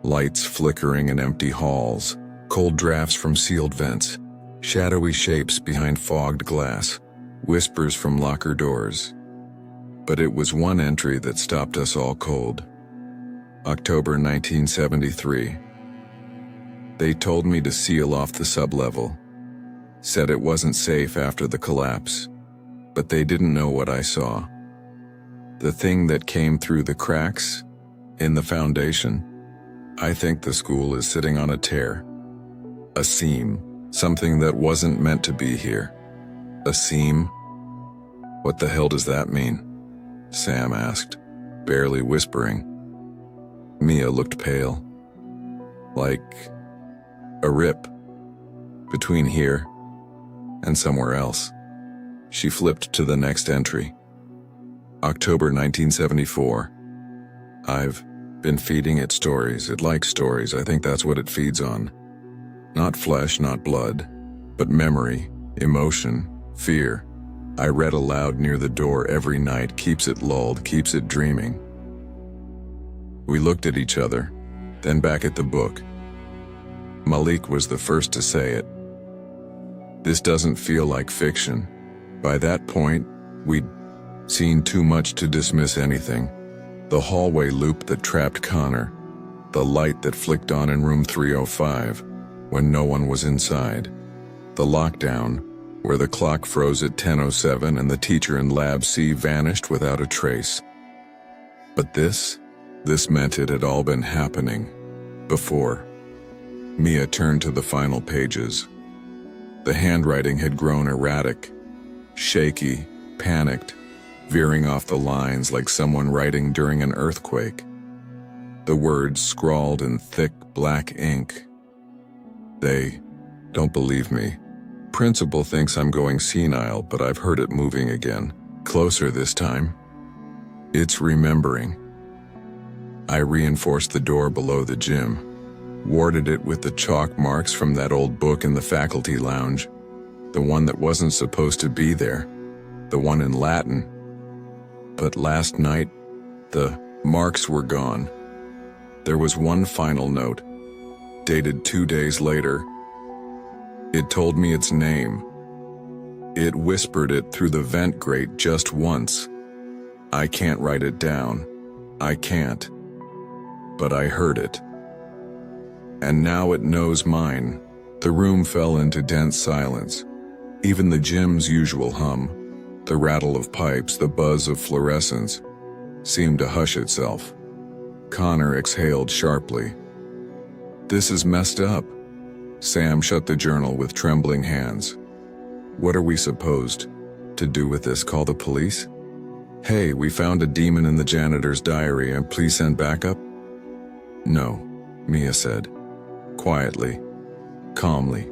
Speaker 1: Lights flickering in empty halls, cold drafts from sealed vents, shadowy shapes behind fogged glass, whispers from locker doors. But it was one entry that stopped us all cold. October 1973. They told me to seal off the sublevel. Said it wasn't safe after the collapse. But they didn't know what I saw. The thing that came through the cracks in the foundation. I think the school is sitting on a tear. A seam. Something that wasn't meant to be here. A seam? What the hell does that mean? Sam asked, barely whispering. Mia looked pale. Like a rip. Between here and somewhere else. She flipped to the next entry. October 1974. I've been feeding it stories. It likes stories. I think that's what it feeds on. Not flesh, not blood, but memory, emotion, fear. I read aloud near the door every night, keeps it lulled, keeps it dreaming. We looked at each other, then back at the book. Malik was the first to say it. This doesn't feel like fiction. By that point, we'd seen too much to dismiss anything. The hallway loop that trapped Connor, the light that flicked on in room 305 when no one was inside, the lockdown where the clock froze at 10:07 and the teacher in lab C vanished without a trace. But this meant it had all been happening before. Mia turned to the final pages. The handwriting had grown erratic, shaky, panicked, veering off the lines like someone writing during an earthquake. The words scrawled in thick black ink. They don't believe me. Principal thinks I'm going senile, but I've heard it moving again. Closer this time. It's remembering. I reinforced the door below the gym, warded it with the chalk marks from that old book in the faculty lounge, the one that wasn't supposed to be there, the one in Latin. But last night, the marks were gone. There was one final note, dated 2 days later. It told me its name. It whispered it through the vent grate just once. I can't write it down. I can't. But I heard it. And now it knows mine. The room fell into dense silence. Even the gym's usual hum, the rattle of pipes, the buzz of fluorescence, seemed to hush itself. Connor exhaled sharply. This is messed up. Sam shut the journal with trembling hands. What are we supposed to do with this? Call the police? Hey, we found a demon in the janitor's diary, and please send backup? No, Mia said, quietly, calmly.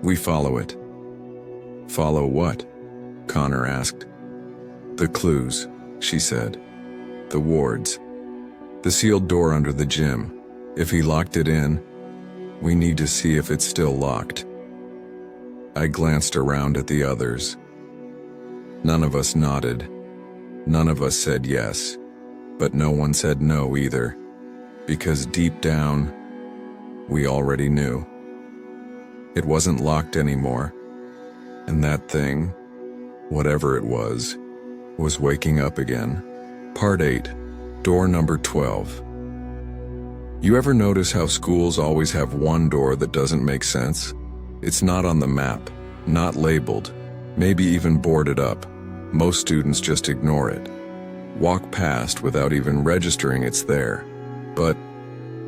Speaker 1: We follow it. Follow what? Connor asked. The clues, she said. The wards. The sealed door under the gym. If he locked it in, we need to see if it's still locked. I glanced around at the others. None of us nodded. None of us said yes. But no one said no either. Because deep down, we already knew. It wasn't locked anymore. And that thing, whatever it was waking up again. Part 8, door number 12. You ever notice how schools always have one door that doesn't make sense? It's not on the map, not labeled, maybe even boarded up. Most students just ignore it. Walk past without even registering it's there. But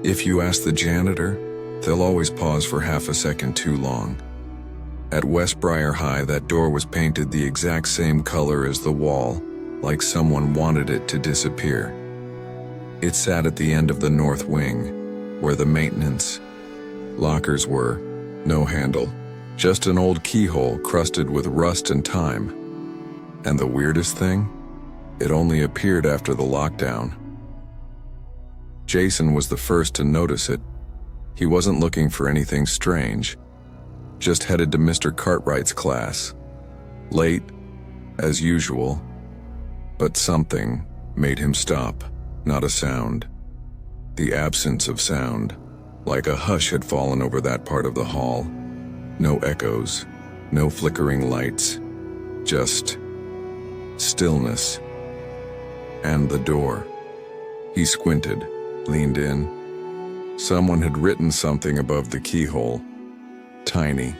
Speaker 1: if you ask the janitor, they'll always pause for half a second too long. At West Briar High, that door was painted the exact same color as the wall, like someone wanted it to disappear. It sat at the end of the north wing, where the maintenance lockers were. No handle, just an old keyhole crusted with rust and time. And the weirdest thing? It only appeared after the lockdown. Jason was the first to notice it. He wasn't looking for anything strange, just headed to Mr. Cartwright's class. Late, as usual, but something made him stop. Not a sound. The absence of sound, like a hush had fallen over that part of the hall. No echoes, no flickering lights, just stillness. And the door. He squinted, leaned in, Someone had written something above the keyhole, tiny,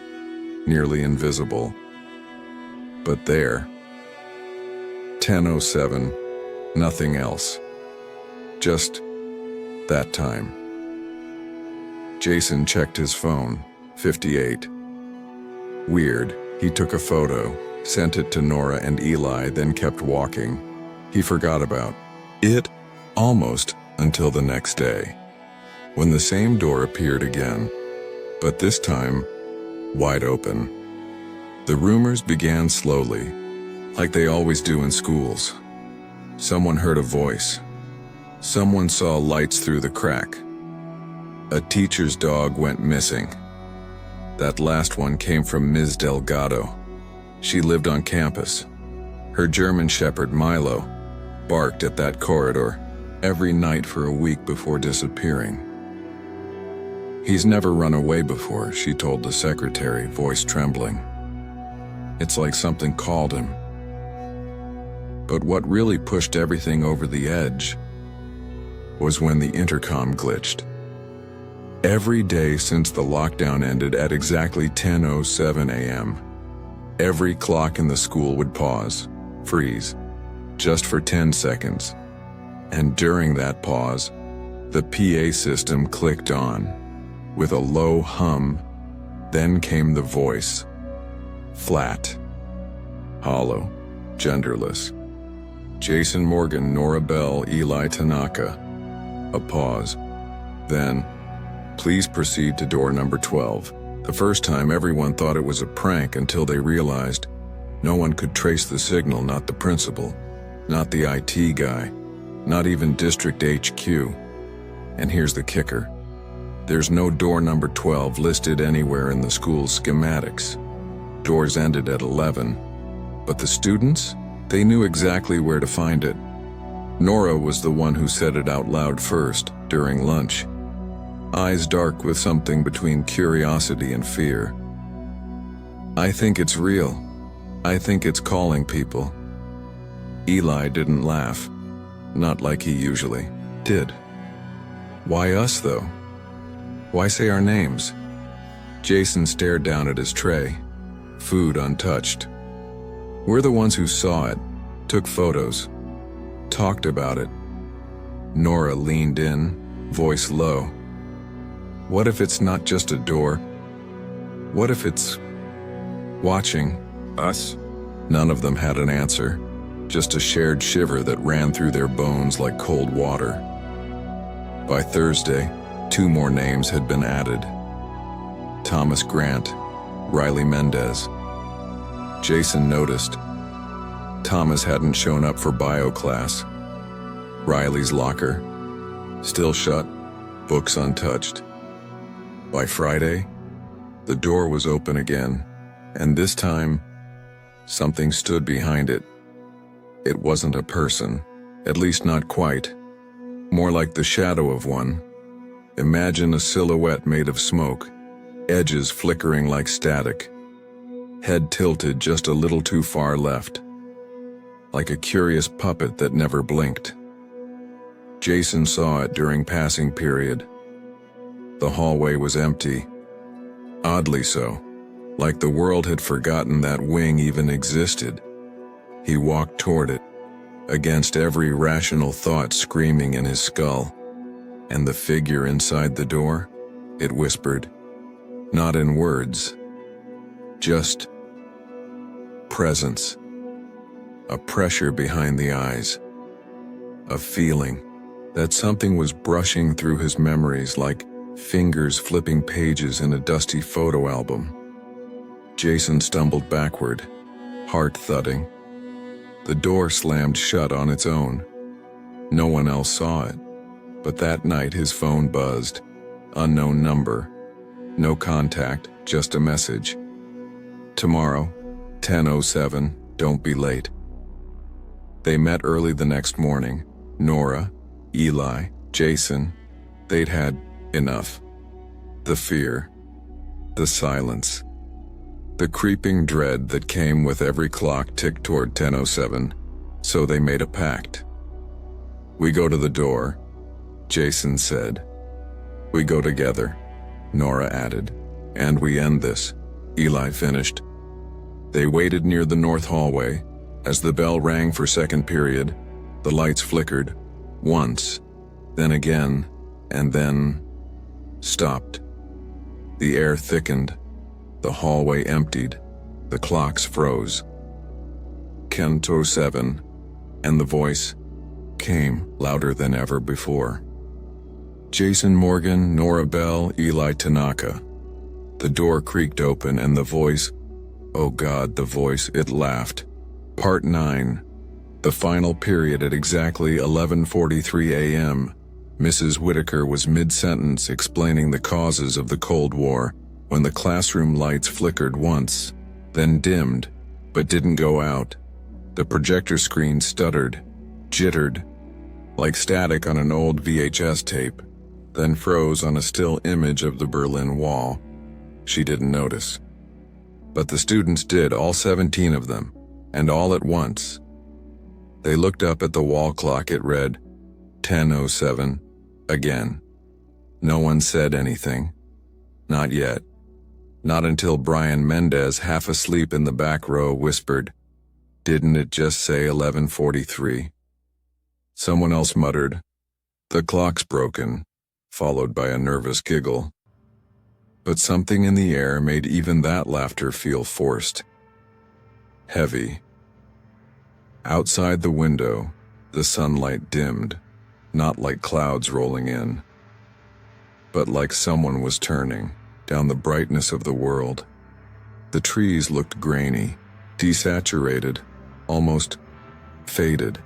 Speaker 1: nearly invisible. But there, 10:07, nothing else. Just that time. Jason checked his phone, 58. Weird, he took a photo, sent it to Nora and Eli, then kept walking. He forgot about it almost until the next day, when the same door appeared again, but this time, wide open. The rumors began slowly, like they always do in schools. Someone heard a voice. Someone saw lights through the crack. A teacher's dog went missing. That last one came from Ms. Delgado. She lived on campus. Her German Shepherd, Milo, barked at that corridor every night for a week before disappearing. He's never run away before, she told the secretary, voice trembling. It's like something called him. But what really pushed everything over the edge was when the intercom glitched. Every day since the lockdown ended at exactly 10:07 a.m., every clock in the school would pause, freeze, just for 10 seconds. And during that pause, the PA system clicked on, with a low hum. Then came the voice. Flat, hollow, genderless. Jason Morgan, Nora Bell, Eli Tanaka. A pause. Then, please proceed to door number 12. The first time everyone thought it was a prank until they realized no one could trace the signal, not the principal, not the IT guy, not even district HQ. And here's the kicker. There's no door number 12 listed anywhere in the school's schematics. Doors ended at 11. But the students? They knew exactly where to find it. Nora was the one who said it out loud first, during lunch. Eyes dark with something between curiosity and fear. I think it's real. I think it's calling people. Eli didn't laugh. Not like he usually did. Why us, though? Why say our names? Jason stared down at his tray. Food untouched. We're the ones who saw it, took photos, talked about it. Nora leaned in, voice low. What if it's not just a door? What if it's watching us? None of them had an answer, just a shared shiver that ran through their bones like cold water. By Thursday, 2 more names had been added. Thomas Grant, Riley Mendez. Jason noticed. Thomas hadn't shown up for bio class. Riley's locker, still shut, books untouched. By Friday, the door was open again, and this time, something stood behind it. It wasn't a person, at least not quite. More like the shadow of one. Imagine a silhouette made of smoke, edges flickering like static. Head tilted just a little too far left. Like a curious puppet that never blinked. Jason saw it during passing period. The hallway was empty. Oddly so, like the world had forgotten that wing even existed. He walked toward it, against every rational thought screaming in his skull. And the figure inside the door, it whispered, not in words, just presence. A pressure behind the eyes. A feeling that something was brushing through his memories like fingers flipping pages in a dusty photo album. Jason stumbled backward, heart thudding. The door slammed shut on its own. No one else saw it, but that night his phone buzzed. Unknown number. No contact, just a message. Tomorrow, 10:07, don't be late. They met early the next morning. Nora, Eli, Jason. They'd had enough. The fear. The silence. The creeping dread that came with every clock ticked toward 10:07. So they made a pact. We go to the door, Jason said. We go together, Nora added. And we end this, Eli finished. They waited near the north hallway. As the bell rang for second period, the lights flickered, once, then again, and then stopped. The air thickened, the hallway emptied, the clocks froze. Canto 7, and the voice came louder than ever before. Jason Morgan, Nora Bell, Eli Tanaka. The door creaked open and the voice, oh God, the voice, it laughed. Part 9. The final period at exactly 11:43 a.m. Mrs. Whitaker was mid-sentence explaining the causes of the Cold War when the classroom lights flickered once, then dimmed, but didn't go out. The projector screen stuttered, jittered, like static on an old VHS tape, then froze on a still image of the Berlin Wall. She didn't notice. But the students did, all 17 of them, and all at once. They looked up at the wall clock. It read 10:07 again. No one said anything. Not yet. Not until Brian Mendez, half asleep in the back row, whispered, "Didn't it just say 11:43? Someone else muttered, "The clock's broken," followed by a nervous giggle. But something in the air made even that laughter feel forced. Heavy. Outside the window, the sunlight dimmed, not like clouds rolling in, but like someone was turning down the brightness of the world. The trees looked grainy, desaturated, almost faded.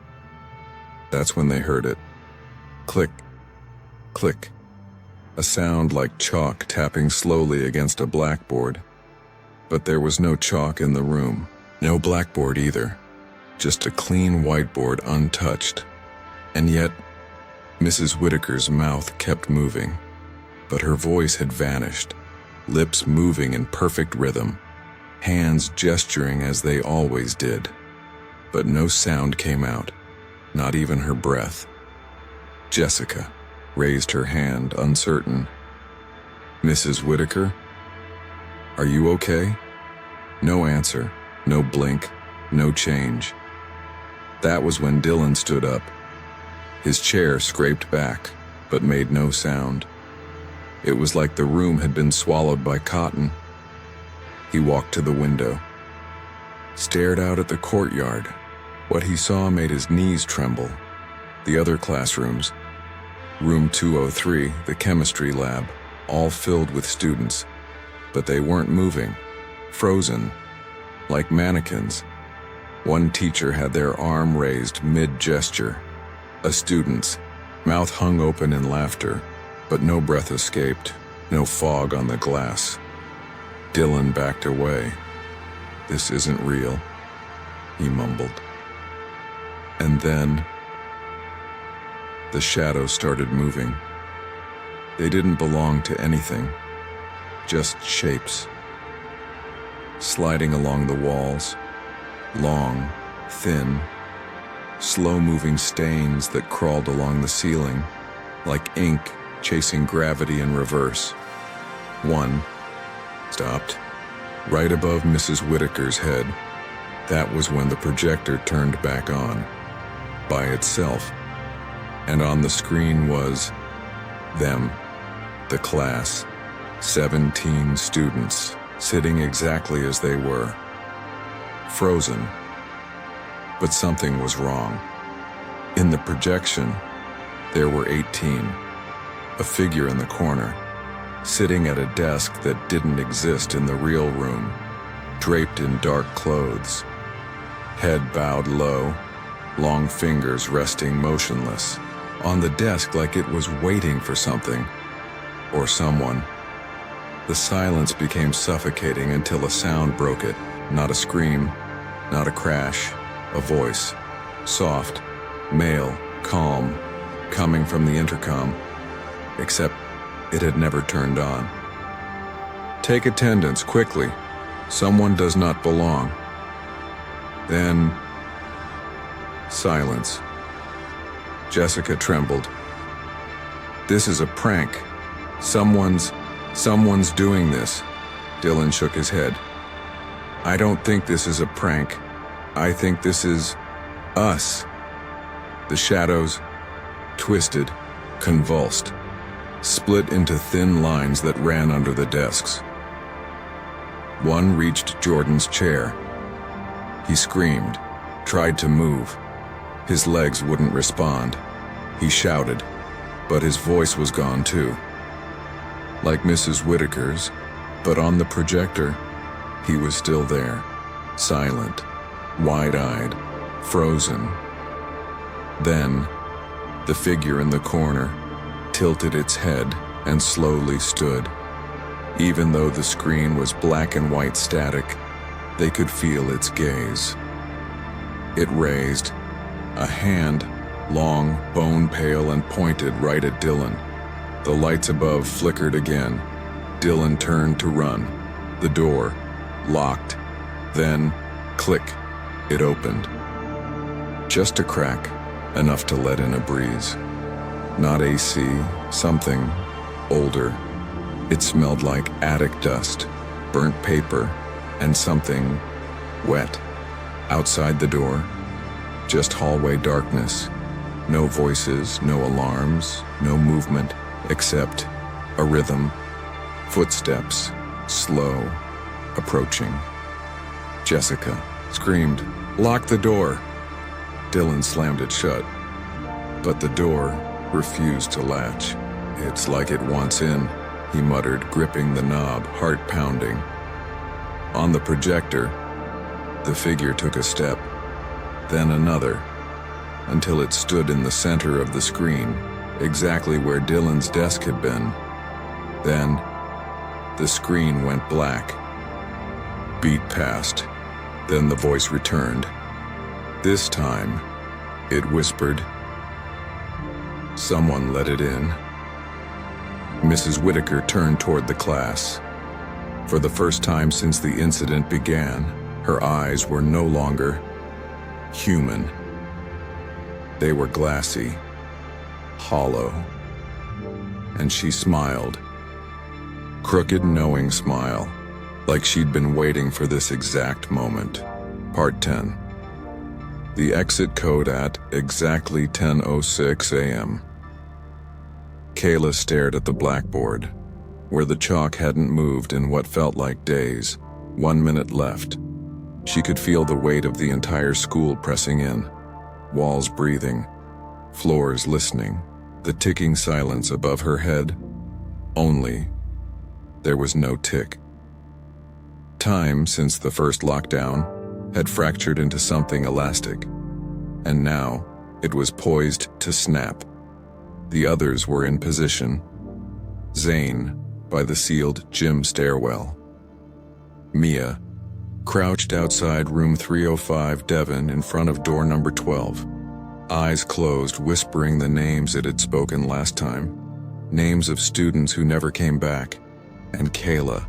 Speaker 1: That's when they heard it. Click, click. A sound like chalk tapping slowly against a blackboard. But there was no chalk in the room, no blackboard either. Just a clean whiteboard untouched. And yet, Mrs. Whitaker's mouth kept moving, but her voice had vanished, lips moving in perfect rhythm, hands gesturing as they always did. But no sound came out, not even her breath. Jessica raised her hand, uncertain. "Mrs. Whitaker? Are you okay?" No answer, no blink, no change. That was when Dylan stood up. His chair scraped back, but made no sound. It was like the room had been swallowed by cotton. He walked to the window, stared out at the courtyard. What he saw made his knees tremble. The other classrooms, Room 203, the chemistry lab, all filled with students, but they weren't moving, frozen, like mannequins. One teacher had their arm raised mid-gesture. A student's mouth hung open in laughter, but no breath escaped, no fog on the glass. Dylan backed away. "This isn't real," he mumbled. And then the shadows started moving. They didn't belong to anything, just shapes. Sliding along the walls, long, thin, slow-moving stains that crawled along the ceiling, like ink chasing gravity in reverse. One stopped, right above Mrs. Whitaker's head. That was when the projector turned back on, by itself. And on the screen was them, the class, 17 students, sitting exactly as they were, frozen. But something was wrong. In the projection, there were 18, a figure in the corner, sitting at a desk that didn't exist in the real room, draped in dark clothes, head bowed low, long fingers resting motionless on the desk like it was waiting for something or someone. The silence became suffocating until a sound broke it. Not a scream, not a crash, a voice, soft, male, calm, coming from the intercom, except it had never turned on. "Take attendance, quickly. Someone does not belong." Then, silence. Jessica trembled. "This is a prank," Someone's doing this. Dylan shook his head. I don't think this is a prank. I think this is us. The shadows twisted, convulsed, split into thin lines that ran under the desks. One reached Jordan's chair. He screamed, tried to move. His legs wouldn't respond. He shouted, but his voice was gone too. Like Mrs. Whitaker's, but on the projector, he was still there, silent, wide-eyed, frozen. Then, the figure in the corner tilted its head and slowly stood. Even though the screen was black and white static, they could feel its gaze. It raised, a hand, long, bone-pale and pointed right at Dylan. The lights above flickered again. Dylan turned to run. The door, locked. Then, click, it opened. Just a crack, enough to let in a breeze. Not AC, something older. It smelled like attic dust, burnt paper, and something wet. Outside the door, just hallway darkness. No voices, no alarms, no movement, except a rhythm. Footsteps, slow, approaching. Jessica screamed, "Lock the door!" Dylan slammed it shut, but the door refused to latch. "It's like it wants in," he muttered, gripping the knob, heart pounding. On the projector, the figure took a step, then another, until it stood in the center of the screen, exactly where Dylan's desk had been. Then, the screen went black. Beat passed. Then the voice returned. This time, it whispered. Someone let it in. Mrs. Whitaker turned toward the class. For the first time since the incident began, her eyes were no longer human. They were glassy, hollow, and she smiled. Crooked, knowing smile, like she'd been waiting for this exact moment. Part 10. The exit code at exactly 10:06 a.m. Kayla stared at the blackboard, where the chalk hadn't moved in what felt like days. 1 minute left. She could feel the weight of the entire school pressing in. Walls breathing, floors listening, the ticking silence above her head. Only, there was no tick. Time, since the first lockdown, had fractured into something elastic, and now it was poised to snap. The others were in position. Zane, by the sealed gym stairwell. Mia, crouched outside room 305, Devon in front of door number 12. Eyes closed, whispering the names it had spoken last time. Names of students who never came back. And Kayla.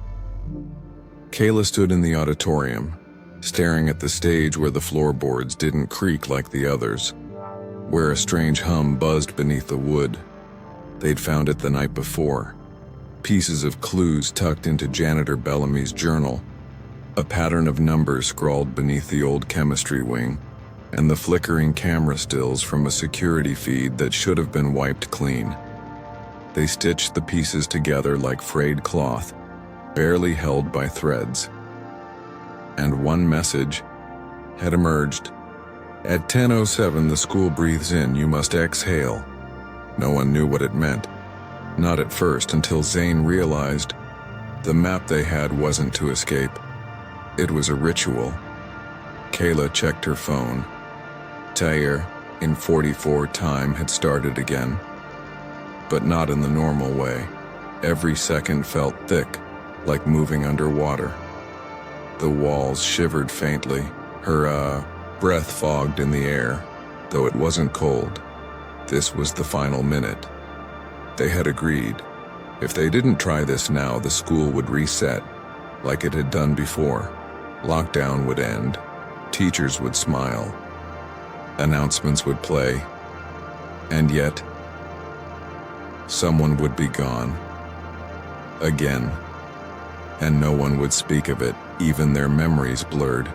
Speaker 1: Kayla stood in the auditorium, staring at the stage where the floorboards didn't creak like the others, where a strange hum buzzed beneath the wood. They'd found it the night before. Pieces of clues tucked into Janitor Bellamy's journal, a pattern of numbers scrawled beneath the old chemistry wing, and the flickering camera stills from a security feed that should have been wiped clean. They stitched the pieces together like frayed cloth, barely held by threads. And one message had emerged. At 10:07, the school breathes in, you must exhale. No one knew what it meant. Not at first, until Zane realized the map they had wasn't to escape. It was a ritual. Kayla checked her phone. Tyre, in 44 time, had started again. But not in the normal way. Every second felt thick, like moving underwater. The walls shivered faintly, her breath fogged in the air, though it wasn't cold. This was the final minute. They had agreed. If they didn't try this now, the school would reset, like it had done before. Lockdown would end. Teachers would smile. Announcements would play. And yet, someone would be gone. Again. And no one would speak of it, even their memories blurred.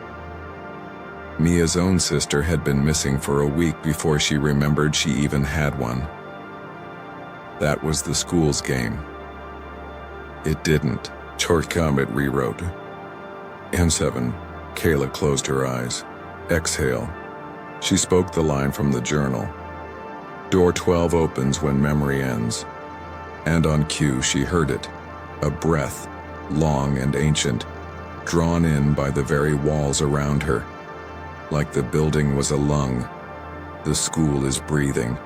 Speaker 1: Mia's own sister had been missing for a week before she remembered she even had one. That was the school's game. It didn't. Shortcom, it rewrote. N7. Kayla closed her eyes. Exhale. She spoke the line from the journal. Door 12 opens when memory ends. And on cue she heard it. A breath, long and ancient, drawn in by the very walls around her. Like the building was a lung. The school is breathing.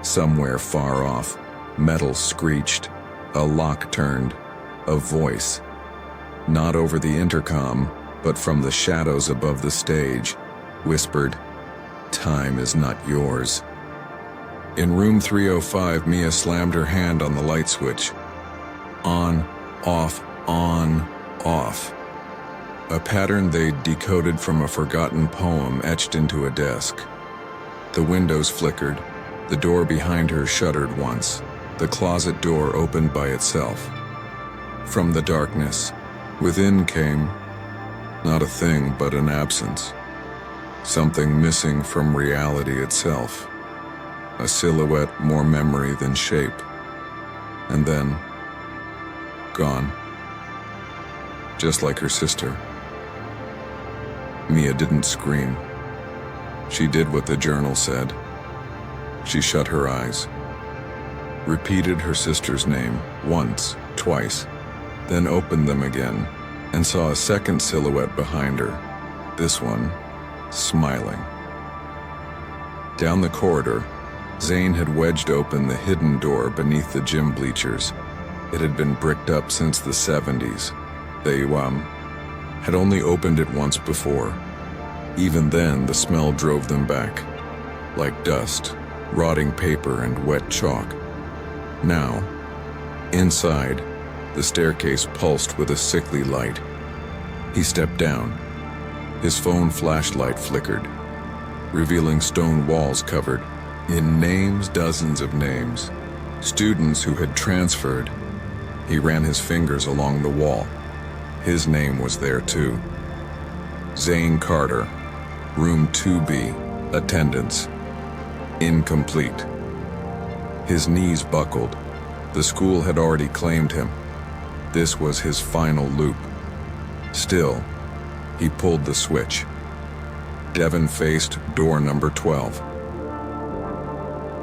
Speaker 1: Somewhere far off, metal screeched. A lock turned. A voice. Not over the intercom, but from the shadows above the stage, whispered, "Time is not yours." In room 305, Mia slammed her hand on the light switch. On, off, on, off. A pattern they'd decoded from a forgotten poem etched into a desk. The windows flickered. The door behind her shuddered once. The closet door opened by itself. From the darkness, within came, not a thing but an absence. Something missing from reality itself. A silhouette more memory than shape. And then, gone. Just like her sister. Mia didn't scream. She did what the journal said. She shut her eyes. Repeated her sister's name once, twice, then opened them again and saw a second silhouette behind her. This one, smiling. Down the corridor, Zane had wedged open the hidden door beneath the gym bleachers. It had been bricked up since the 70s. They, had only opened it once before. Even then, the smell drove them back, like dust, rotting paper, and wet chalk. Now, inside, the staircase pulsed with a sickly light. He stepped down. His phone flashlight flickered, revealing stone walls covered in names, dozens of names, students who had transferred. He ran his fingers along the wall. His name was there too. Zane Carter, room 2B, attendance. Incomplete. His knees buckled. The school had already claimed him. This was his final loop. Still, he pulled the switch. Devon faced door number 12.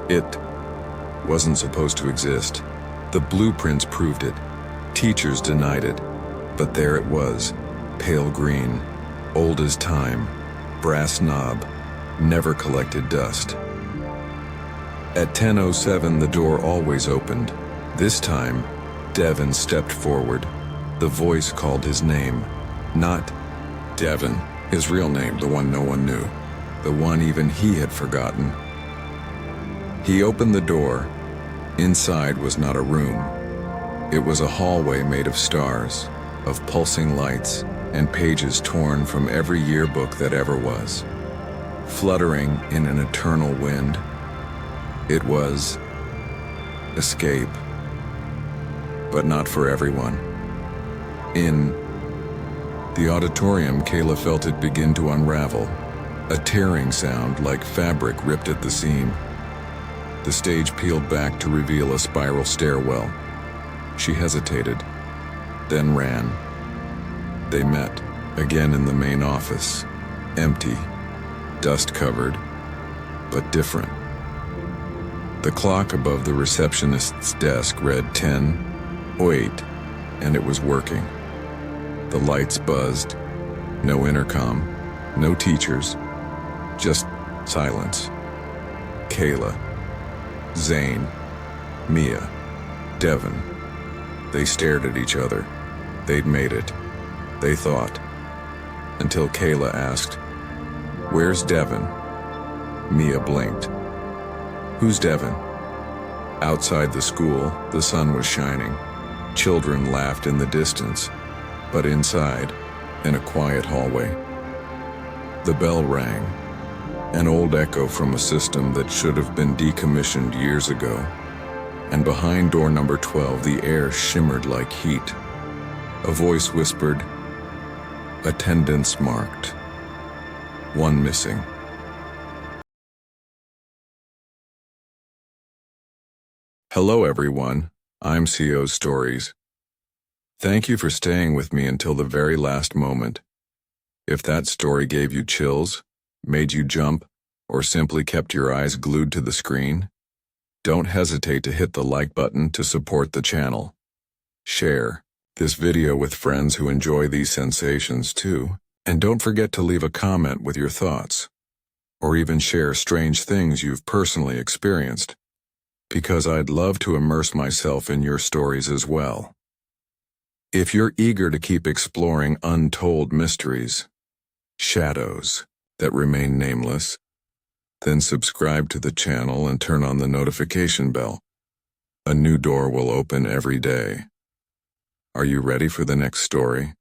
Speaker 1: It wasn't supposed to exist. The blueprints proved it. Teachers denied it. But there it was, pale green, old as time, brass knob, never collected dust. At 10:07, the door always opened. This time, Devon stepped forward. The voice called his name. Not Devon, his real name, the one no one knew, the one even he had forgotten. He opened the door. Inside was not a room. It was a hallway made of stars, of pulsing lights, and pages torn from every yearbook that ever was, fluttering in an eternal wind. It was escape, but not for everyone. In the auditorium, Kayla felt it begin to unravel, a tearing sound like fabric ripped at the seam. The stage peeled back to reveal a spiral stairwell. She hesitated, then ran. They met, again in the main office, empty, dust-covered, but different. The clock above the receptionist's desk read 10:08, and it was working. The lights buzzed. No intercom, no teachers, just silence. Kayla, Zane, Mia, Devon. They stared at each other. They'd made it, they thought. Until Kayla asked, "Where's Devon?" Mia blinked. "Who's Devon?" Outside the school, the sun was shining. Children laughed in the distance, but inside, in a quiet hallway, the bell rang, an old echo from a system that should have been decommissioned years ago. and behind door number 12 the air shimmered like heat. A voice whispered, "Attendance marked. One missing." Hello everyone, I'm Ceoz Stories. Thank you for staying with me until the very last moment. If that story gave you chills, made you jump, or simply kept your eyes glued to the screen, don't hesitate to hit the like button to support the channel. Share this video with friends who enjoy these sensations too, and don't forget to leave a comment with your thoughts, or even share strange things you've personally experienced, because I'd love to immerse myself in your stories as well. If you're eager to keep exploring untold mysteries, shadows that remain nameless, then subscribe to the channel and turn on the notification bell. A new door will open every day. Are you ready for the next story?